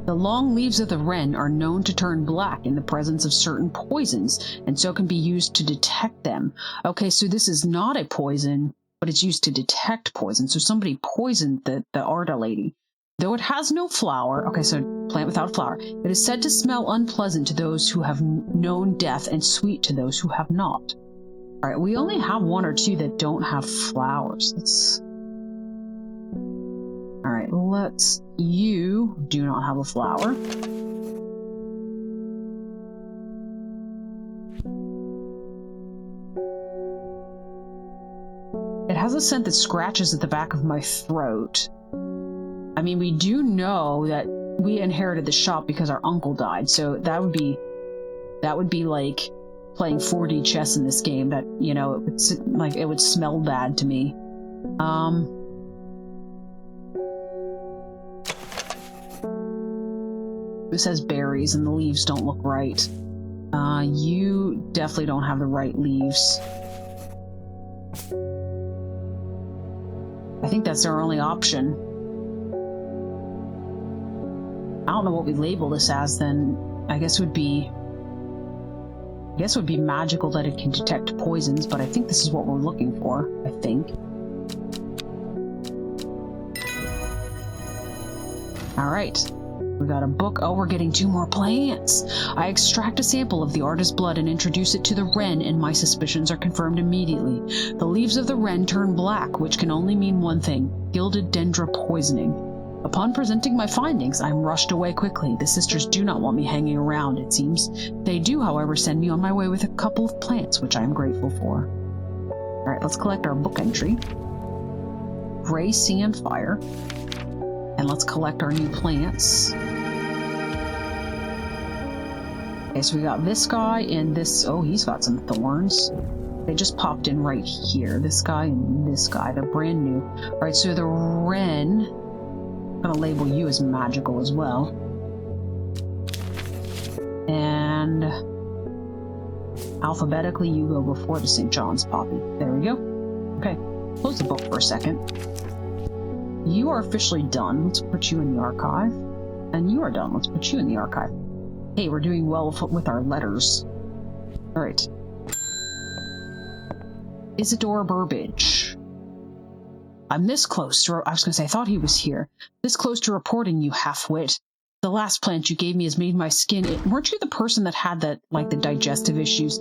The long leaves of the wren are known to turn black in the presence of certain poisons, and so can be used to detect them. Okay, so this is not a poison, but it's used to detect poison. So somebody poisoned the Arda lady. Though it has no flower, okay, so plant without flower, it is said to smell unpleasant to those who have known death and sweet to those who have not. All right, we only have one or two that don't have flowers. All right, you do not have a flower. It has a scent that scratches at the back of my throat. I mean, we do know that we inherited the shop because our uncle died, so that would be like playing 4D chess in this game. That, you know, it would smell bad to me. It says berries and the leaves don't look right. You definitely don't have the right leaves. I think that's our only option. I don't know what we label this as then. I guess it would be magical that it can detect poisons, but I think this is what we're looking for, I think. All right. We got a book. Oh, we're getting 2 more plants. I extract a sample of the Arda's blood and introduce it to the wren, and my suspicions are confirmed immediately. The leaves of the wren turn black, which can only mean one thing: gilded dendra poisoning. Upon presenting my findings, I'm rushed away quickly. The sisters do not want me hanging around, it seems. They do, however, send me on my way with a couple of plants, which I am grateful for. All right, let's collect our book entry. Gray Sandfire. And let's collect our new plants. Okay, so we got this guy and this. Oh, he's got some thorns. They just popped in right here. This guy and this guy. They're brand new. All right, so the wren. I'm going to label you as magical as well. And alphabetically, you go before the St. John's poppy. There we go. Okay, close the book for a second. You are officially done. Let's put you in the archive. And you are done. Let's put you in the archive. Hey, we're doing well with our letters. All right. Isidore Burbage. I'm this close to... I was going to say, I thought he was here. This close to reporting you, half-wit. The last plant you gave me has made my skin... Weren't you the person that had the digestive issues?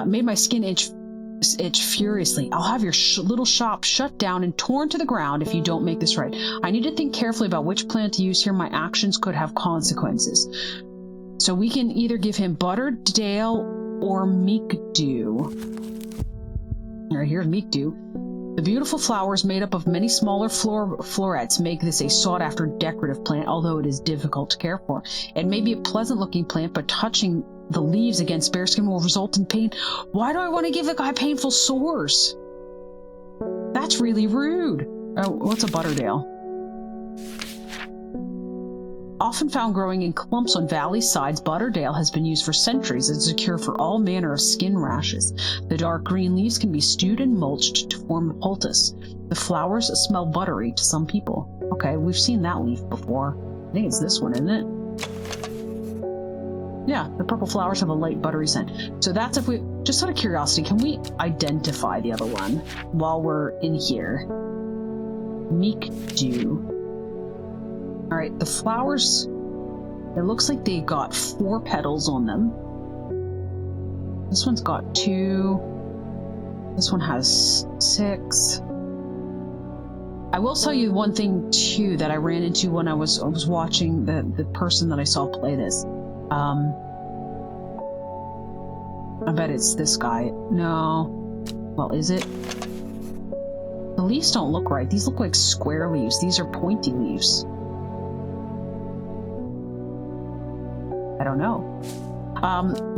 Made my skin itch furiously. I'll have your little shop shut down and torn to the ground if you don't make this right. I need to think carefully about which plant to use here. My actions could have consequences. So we can either give him buttered dale or meekdew. All right, here's meekdew. The beautiful flowers made up of many smaller florets make this a sought-after decorative plant, although it is difficult to care for. It may be a pleasant-looking plant, but touching the leaves against bare skin will result in pain. Why do I want to give a guy painful sores? That's really rude. Oh, what's a butterdale? Often found growing in clumps on valley sides, butterdale has been used for centuries as a cure for all manner of skin rashes. The dark green leaves can be stewed and mulched to form a poultice. The flowers smell buttery to some people. Okay, we've seen that leaf before. I think it's this one, isn't it? Yeah, the purple flowers have a light buttery scent. So that's if we, just out of curiosity, can we identify the other one while we're in here? Meekdew. All right, the flowers, it looks like they got 4 petals on them. This one's got 2. This one has 6. I will tell you one thing too that I ran into when I was watching the person that I saw play this. I bet it's this guy. No. Well, is it? The leaves don't look right. These look like square leaves. These are pointy leaves. I don't know.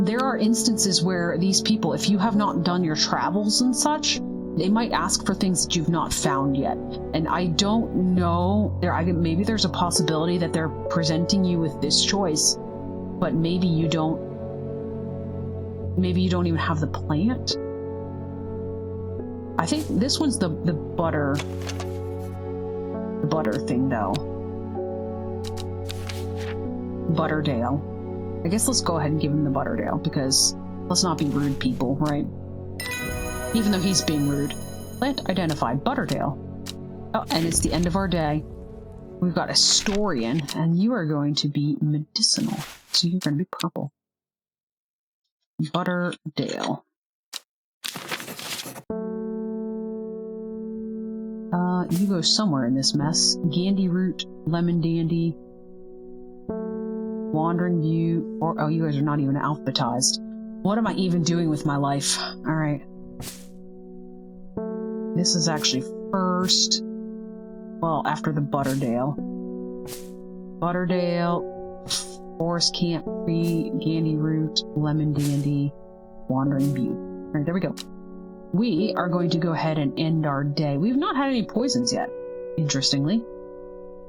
There are instances where these people, if you have not done your travels and such, they might ask for things that you've not found yet. And I don't know, maybe there's a possibility that they're presenting you with this choice, but maybe you don't even have the plant. I think this one's the butter thing though. Butterdale. I guess let's go ahead and give him the butterdale, because let's not be rude people, right? Even though he's being rude. Plant identified, butterdale. Oh, and it's the end of our day. We've got a Storian, and you are going to be medicinal. So you're going to be purple. Butterdale. You go somewhere in this mess. Gandy root, lemon dandy, wandering view, or oh, you guys are not even alphabetized. What am I even doing with my life? All right. This is actually first. Well, after the butterdale. Butterdale, forest camp free, gandy root, lemon dandy, wandering view. All right, there we go. We are going to go ahead and end our day. We've not had any poisons yet, interestingly.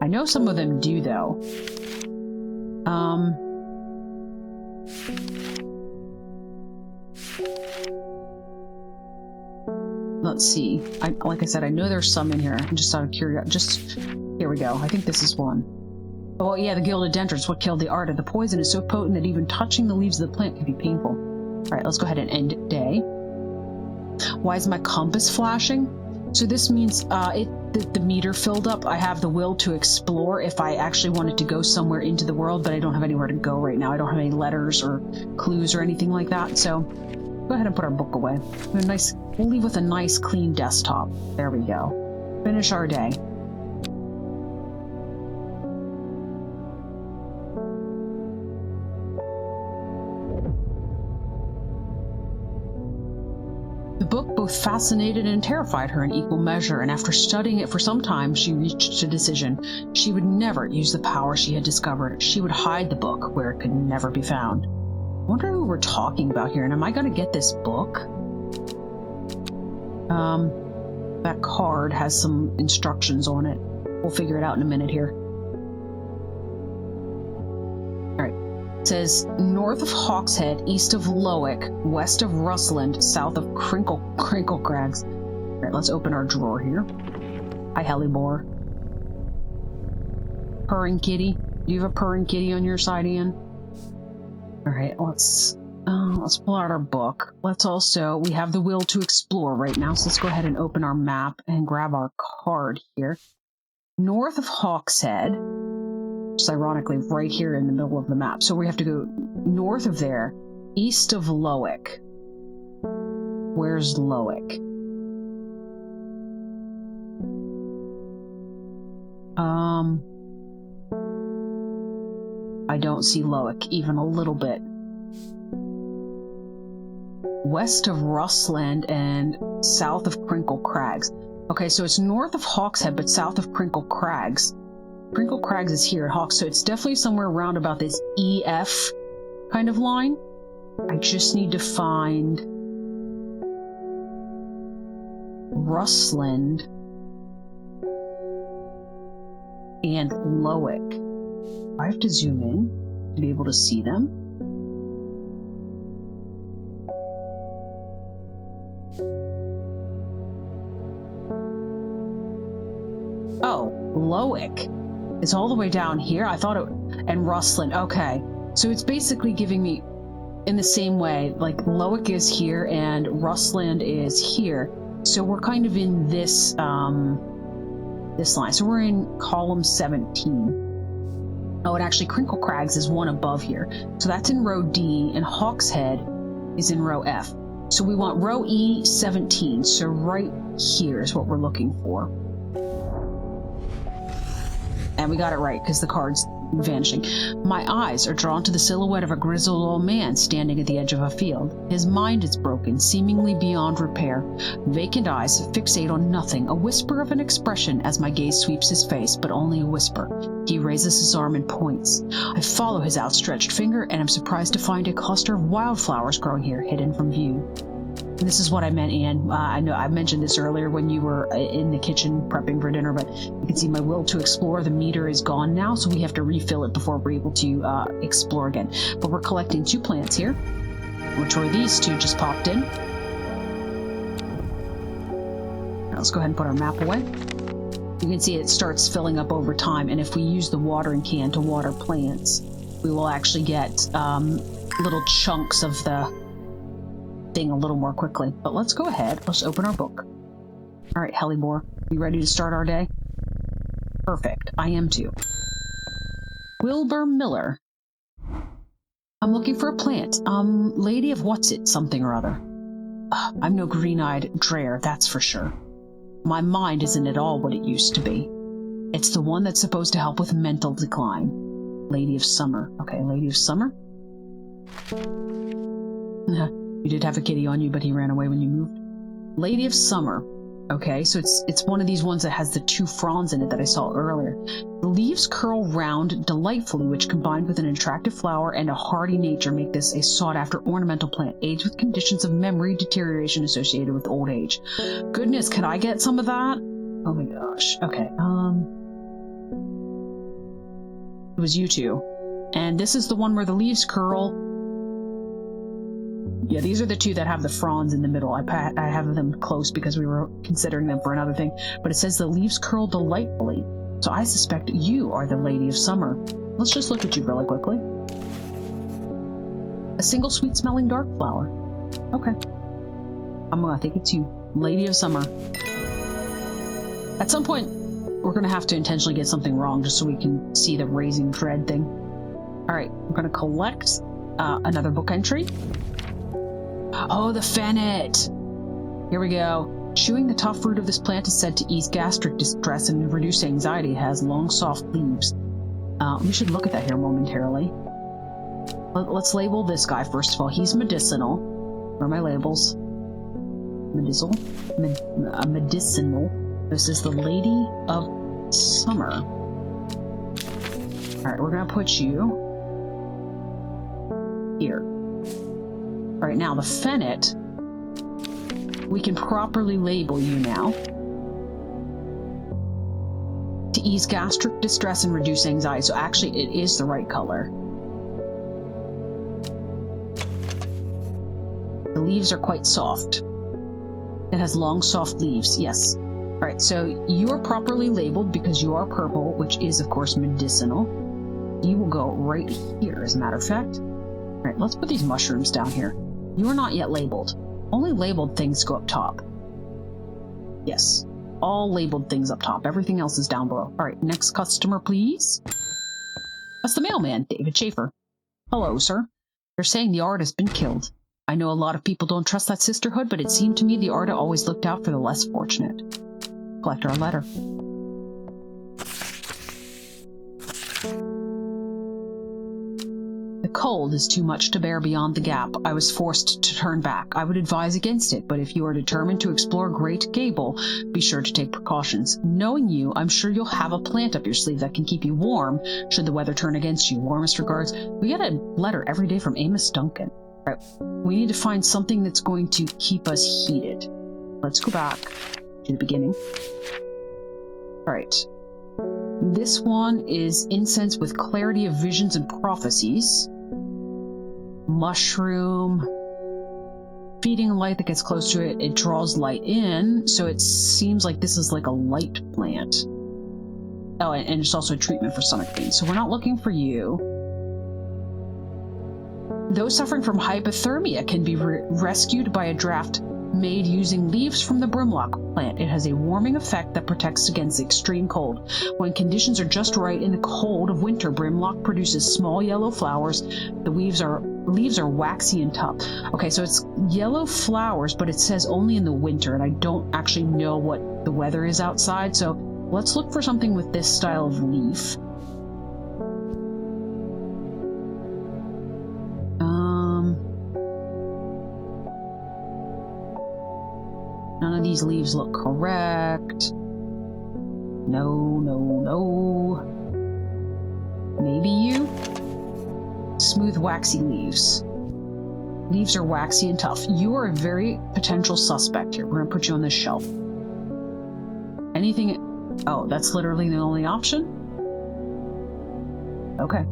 I know some of them do, though. Let's see. Like I said, I know there's some in here. I'm just out of curiosity. Here we go. I think this is one. Oh, yeah, the gilded dendrons, what killed the art. The poison is so potent that even touching the leaves of the plant can be painful. All right, let's go ahead and end day. Why is my compass flashing? So this means the meter filled up. I have the will to explore if I actually wanted to go somewhere into the world, but I don't have anywhere to go right now. I don't have any letters or clues or anything like that. So go ahead and put our book away. We'll leave with a nice clean desktop. There we go. Finish our day. The book both fascinated and terrified her in equal measure, and after studying it for some time, she reached a decision. She would never use the power she had discovered. She would hide the book where it could never be found. I wonder who we're talking about here, and am I going to get this book? That card has some instructions on it. We'll figure it out in a minute here. It says, north of Hawkshead, east of Lowick, west of Rustland, south of Crinkle Crags. All right, let's open our drawer here. Hi, Hellebore. Purring kitty. Do you have a purring kitty on your side, Ian? All right, let's pull out our book. We have the will to explore right now, so let's go ahead and open our map and grab our card here. North of Hawkshead, which is ironically right here in the middle of the map. So we have to go north of there, east of Lowick. Where's Lowick? I don't see Lowick even a little bit. west of Rustland and south of Crinkle Crags. Okay, so it's north of Hawkshead, but south of Crinkle Crags. Crinkle Crags is here at Hawks, so it's definitely somewhere around about this EF kind of line. I just need to find Rustland and Lowick. I have to zoom in to be able to see them. Oh, Lowick is all the way down here. I thought it... And Rustland. Okay. So it's basically giving me in the same way, like Lowick is here and Rustland is here. So we're kind of in this this line. So we're in column 17. Oh, and actually Crinkle Crags is one above here. So that's in row D, and Hawkshead is in row F. So we want row E17. So right here is what we're looking for. And we got it right because the card's vanishing. My eyes are drawn to the silhouette of a grizzled old man standing at the edge of a field. His mind is broken, seemingly beyond repair. Vacant eyes fixate on nothing, a whisper of an expression as my gaze sweeps his face, but only a whisper. He raises his arm and points. I follow his outstretched finger and am surprised to find a cluster of wildflowers growing here, hidden from view. And this is what I meant, Anne. I know I mentioned this earlier when you were in the kitchen prepping for dinner, but you can see my will to explore. The meter is gone now, so we have to refill it before we're able to explore again. But we're collecting 2 plants here, which were these 2 just popped in. Now let's go ahead and put our map away. You can see it starts filling up over time, and if we use the watering can to water plants, we will actually get little chunks of the thing a little more quickly. But let's go ahead. Let's open our book. All right, Hellebore, you ready to start our day? Perfect. I am too. Wilbur Miller. I'm looking for a plant. Lady of what's it, something or other. I'm no green-eyed dreyer, that's for sure. My mind isn't at all what it used to be. It's the one that's supposed to help with mental decline. Lady of Summer. Okay, Lady of Summer. You did have a kitty on you, but he ran away when you moved. Lady of Summer. Okay, so it's one of these ones that has the 2 fronds in it that I saw earlier. The leaves curl round delightfully, which combined with an attractive flower and a hardy nature make this a sought-after ornamental plant, aids with conditions of memory deterioration associated with old age. Goodness, can I get some of that? Oh my gosh. Okay, it was you 2. And this is the one where the leaves curl. Yeah, these are the 2 that have the fronds in the middle. I have them close because we were considering them for another thing. But it says the leaves curl delightfully. So I suspect you are the Lady of Summer. Let's just look at you really quickly. A single sweet-smelling dark flower. Okay. I think it's you. Lady of Summer. At some point, we're going to have to intentionally get something wrong just so we can see the raising dread thing. All right, we're going to collect another book entry. Oh, the fennit! Here we go. Chewing the tough root of this plant is said to ease gastric distress and reduce anxiety. It has long, soft leaves. We should look at that here momentarily. Let's label this guy first of all. He's medicinal. Where are my labels? Medicinal. Medicinal. This is the Lady of Summer. All right, we're gonna put you here. All right, now the fennit, we can properly label you now. To ease gastric distress and reduce anxiety. So actually, it is the right color. The leaves are quite soft. It has long, soft leaves, yes. All right, so you are properly labeled because you are purple, which is, of course, medicinal. You will go right here, as a matter of fact. All right, let's put these mushrooms down here. You are not yet labeled. Only labeled things go up top. Yes, all labeled things up top. Everything else is down below. All right, next customer, please. That's the mailman, David Schaefer. Hello, sir. They're saying the art has been killed. I know a lot of people don't trust that sisterhood, but it seemed to me the Arda always looked out for the less fortunate. Collect our letter. The cold is too much to bear beyond the gap. I was forced to turn back. I would advise against it, but if you are determined to explore Great Gable, be sure to take precautions. Knowing you, I'm sure you'll have a plant up your sleeve that can keep you warm should the weather turn against you. Warmest regards. We get a letter every day from Amos Duncan. All right. We need to find something that's going to keep us heated. Let's go back to the beginning. All right. This one is incense with clarity of visions and prophecies. Mushroom. Feeding light that gets close to it, it draws light in, so it seems like this is like a light plant. Oh, and it's also a treatment for stomach pain, so we're not looking for you. Those suffering from hypothermia can be rescued by a draft made using leaves from the brimlock plant. It has a warming effect that protects against extreme cold. When conditions are just right in the cold of winter, brimlock produces small yellow flowers. The leaves are waxy and tough. Okay, so it's yellow flowers, but it says only in the winter, and I don't actually know what the weather is outside, so let's look for something with this style of leaf. None of these leaves look correct. No. Maybe you? Smooth, waxy leaves. Leaves are waxy and tough. You are a very potential suspect here. We're going to put you on this shelf. Anything... Oh, that's literally the only option? Okay.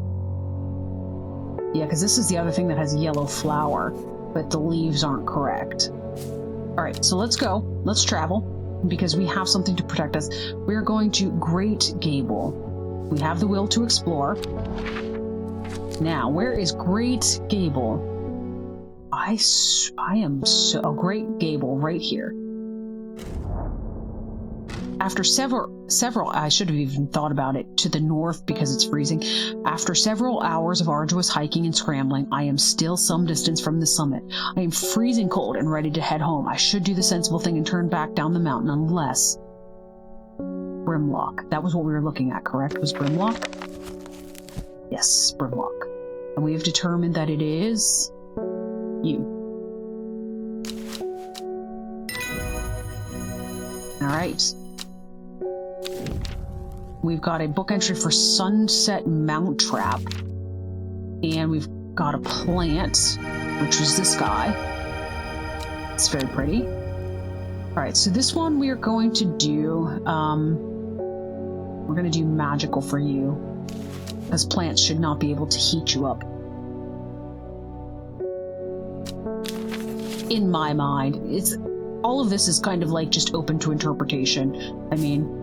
Yeah, because this is the other thing that has yellow flower, but the leaves aren't correct. Alright, so let's go. Let's travel, because we have something to protect us. We're going to Great Gable. We have the will to explore. Now, where is Great Gable? I am so... Oh, Great Gable, right here. After several, I should have even thought about it, to the north because it's freezing. After several hours of arduous hiking and scrambling, I am still some distance from the summit. I am freezing cold and ready to head home. I should do the sensible thing and turn back down the mountain unless... Brimlock. That was what we were looking at, correct? Was Brimlock? Yes, Brimlock. And we have determined that it is... you. Alright. We've got a book entry for Sunset Mount Trap. And we've got a plant, which is this guy. It's very pretty. Alright, so this one we are going to do... we're going to do magical for you. Because plants should not be able to heat you up. In my mind, it's... all of this is kind of like just open to interpretation. I mean...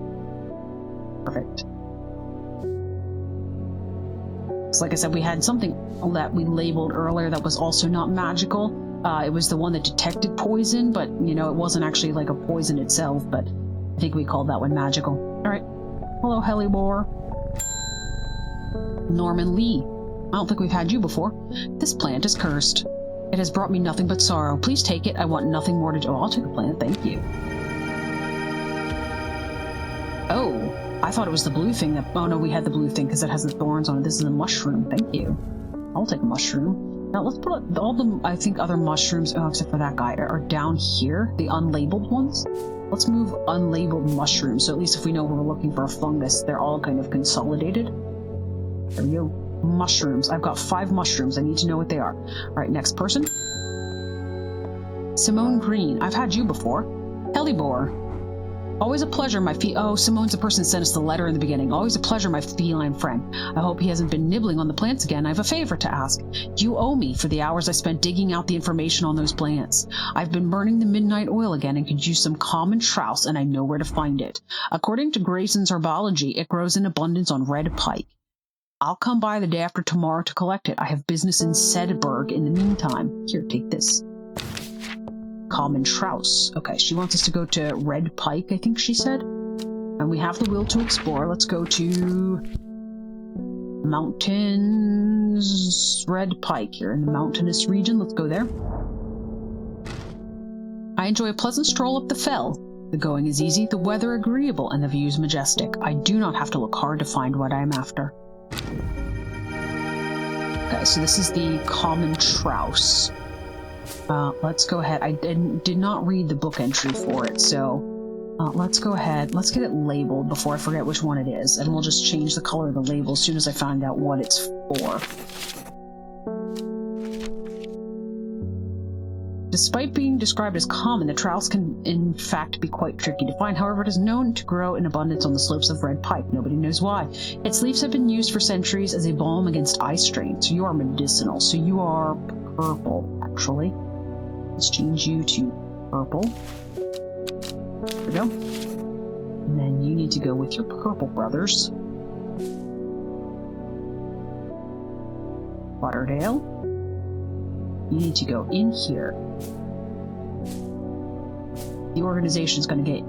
Perfect. So like I said, we had something that we labeled earlier that was also not magical. It was the one that detected poison, but, you know, it wasn't actually like a poison itself, but I think we called that one magical. Alright. Hello, Hellebore. Norman Lee. I don't think we've had you before. This plant is cursed. It has brought me nothing but sorrow. Please take it. I want nothing more to do. Oh, I'll take the plant. Thank you. Oh. I thought it was the blue thing that... Oh, no, we had the blue thing because it has the thorns on it. This is a mushroom. Thank you. I'll take a mushroom. Now, let's put all the, I think, other mushrooms, oh, except for that guy, are down here. The unlabeled ones. Let's move unlabeled mushrooms. So at least if we know we're looking for a fungus, they're all kind of consolidated. There we go. Mushrooms. I've got 5 mushrooms. I need to know what they are. All right, next person. Simone Green. I've had you before. Hellebore. Always a pleasure, my Oh, Simone's the person that sent us the letter in the beginning. Always a pleasure, my feline friend. I hope he hasn't been nibbling on the plants again. I have a favor to ask. You owe me for the hours I spent digging out the information on those plants. I've been burning the midnight oil again and could use some common Strauss, and I know where to find it. According to Grayson's herbology, it grows in abundance on red pike. I'll come by the day after tomorrow to collect it. I have business in Sedberg in the meantime. Here, take this. Common Strauss. Okay, she wants us to go to Red Pike, I think she said. And we have the will to explore. Let's go to... Mountains... Red Pike here in the mountainous region. Let's go there. I enjoy a pleasant stroll up the fell. The going is easy, the weather agreeable, and the views majestic. I do not have to look hard to find what I am after. Okay, so this is the common trouse. Let's go ahead. I did not read the book entry for it, so let's go ahead. Let's get it labeled before I forget which one it is, and we'll just change the color of the label as soon as I find out what it's for. Despite being described as common, the trouse can in fact be quite tricky to find. However, it is known to grow in abundance on the slopes of Red Pike. Nobody knows why. Its leaves have been used for centuries as a balm against eye strain. So you are medicinal. So you are purple, actually. Let's change you to purple. There we go. And then you need to go with your purple brothers. Lauderdale. You need to go in here. The organization is going to get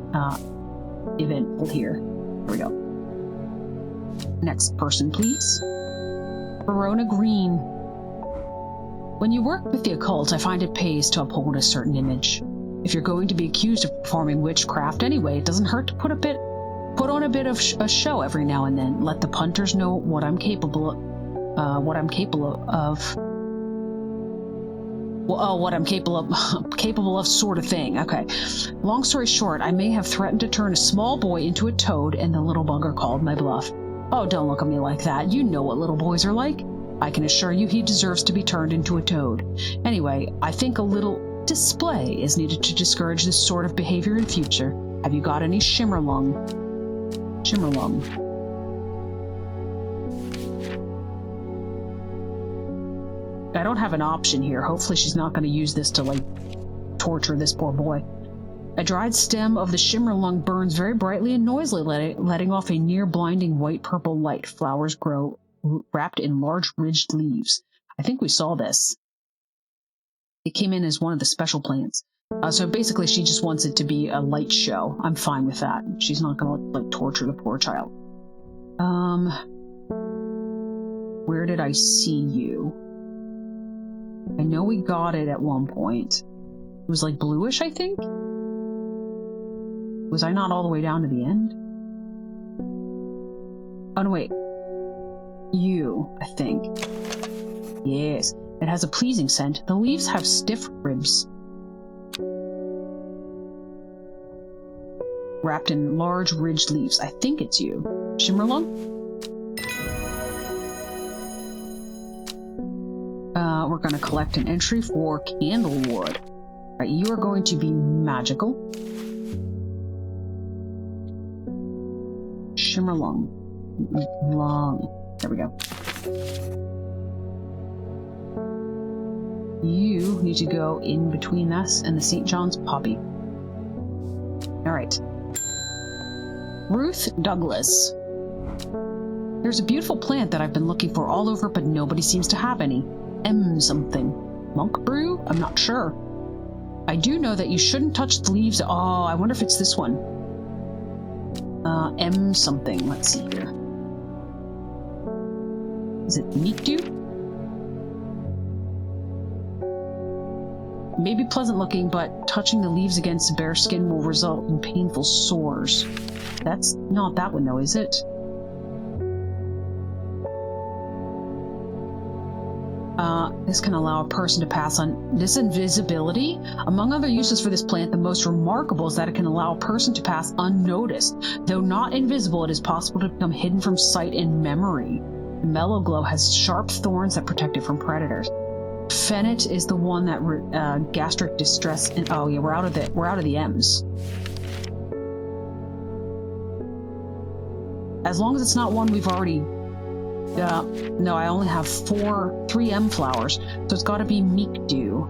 eventful here. Here we go. Next person, please. Verona Green. When you work with the occult, I find it pays to uphold a certain image. If you're going to be accused of performing witchcraft anyway, it doesn't hurt to put on a bit of a show every now and then. Let the punters know what I'm capable of. What I'm capable of, sort of thing. Okay. Long story short, I may have threatened to turn a small boy into a toad, and the little bugger called my bluff. Oh, don't look at me like that. You know what little boys are like. I can assure you he deserves to be turned into a toad. Anyway, I think a little display is needed to discourage this sort of behavior in future. Have you got any shimmerlung? Shimmerlung. I don't have an option here. Hopefully she's not going to use this to, like, torture this poor boy. A dried stem of the shimmerlung burns very brightly and noisily, letting off a near-blinding white-purple light. Flowers grow wrapped in large ridged leaves. I think we saw this. It came in as one of the special plants. So basically she just wants it to be a light show. I'm fine with that. She's not going to, like, torture the poor child. Where did I see you? I know we got it at one point. It was like bluish, I think? Was I not all the way down to the end? Oh, no, wait. You, I think. Yes. It has a pleasing scent. The leaves have stiff ribs. Wrapped in large ridged leaves. I think it's you. Shimmerlung? We're going to collect an entry for candlewood. Right, you are going to be magical. Shimmerlung. Lung. There we go. You need to go in between us and the St. John's poppy. Alright. Ruth Douglas. There's a beautiful plant that I've been looking for all over, but nobody seems to have any. Something. Monk brew? I'm not sure. I do know that you shouldn't touch the leaves. Oh, I wonder if it's this one. Something. Let's see here. Is it meat dew? Maybe pleasant looking, but touching the leaves against bare skin will result in painful sores. That's not that one though, is it? This can allow a person to pass on this invisibility. Among other uses for this plant, the most remarkable is that it can allow a person to pass unnoticed. Though not invisible, it is possible to become hidden from sight and memory. The mellow glow has sharp thorns that protect it from predators. Fennet is the one that gastric distress. And oh yeah, we're out of the M's. As long as it's not one we've already. No, I only have 3 M flowers, so it's got to be meek dew.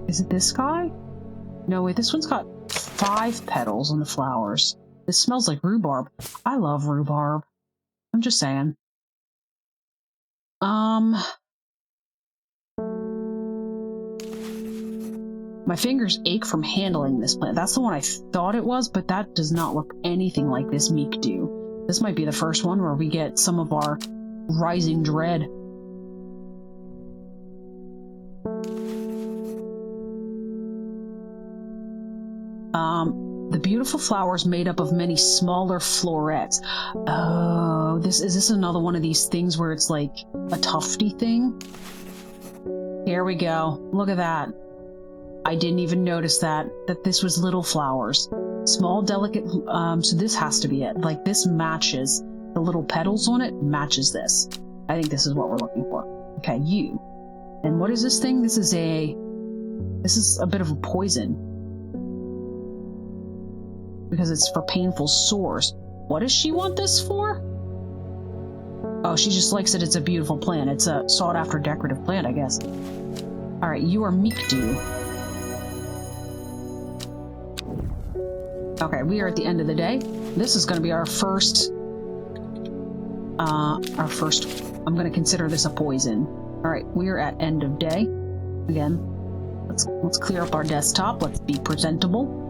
Is it this guy? No, wait, this one's got 5 petals on the flowers. This smells like rhubarb. I love rhubarb. I'm just saying. My fingers ache from handling this plant. That's the one I thought it was, but that does not look anything like this meek dew. This might be the first one where we get some of our rising dread. The beautiful flowers made up of many smaller florets. Oh, is this another one of these things where it's like a tufty thing? Here we go. Look at that. I didn't even notice that this was little flowers. Small, delicate, so this has to be it. Like, this matches, the little petals on it matches this. I think this is what we're looking for. Okay, you. And what is this thing? This is a bit of a poison. Because it's for painful sores. What does she want this for? Oh, she just likes it. It's a beautiful plant. It's a sought-after decorative plant, I guess. Alright, you are Meekdew. Okay, we are at the end of the day. This is going to be our first, I'm going to consider this a poison. All right, we are at end of day. Again, let's clear up our desktop. Let's be presentable.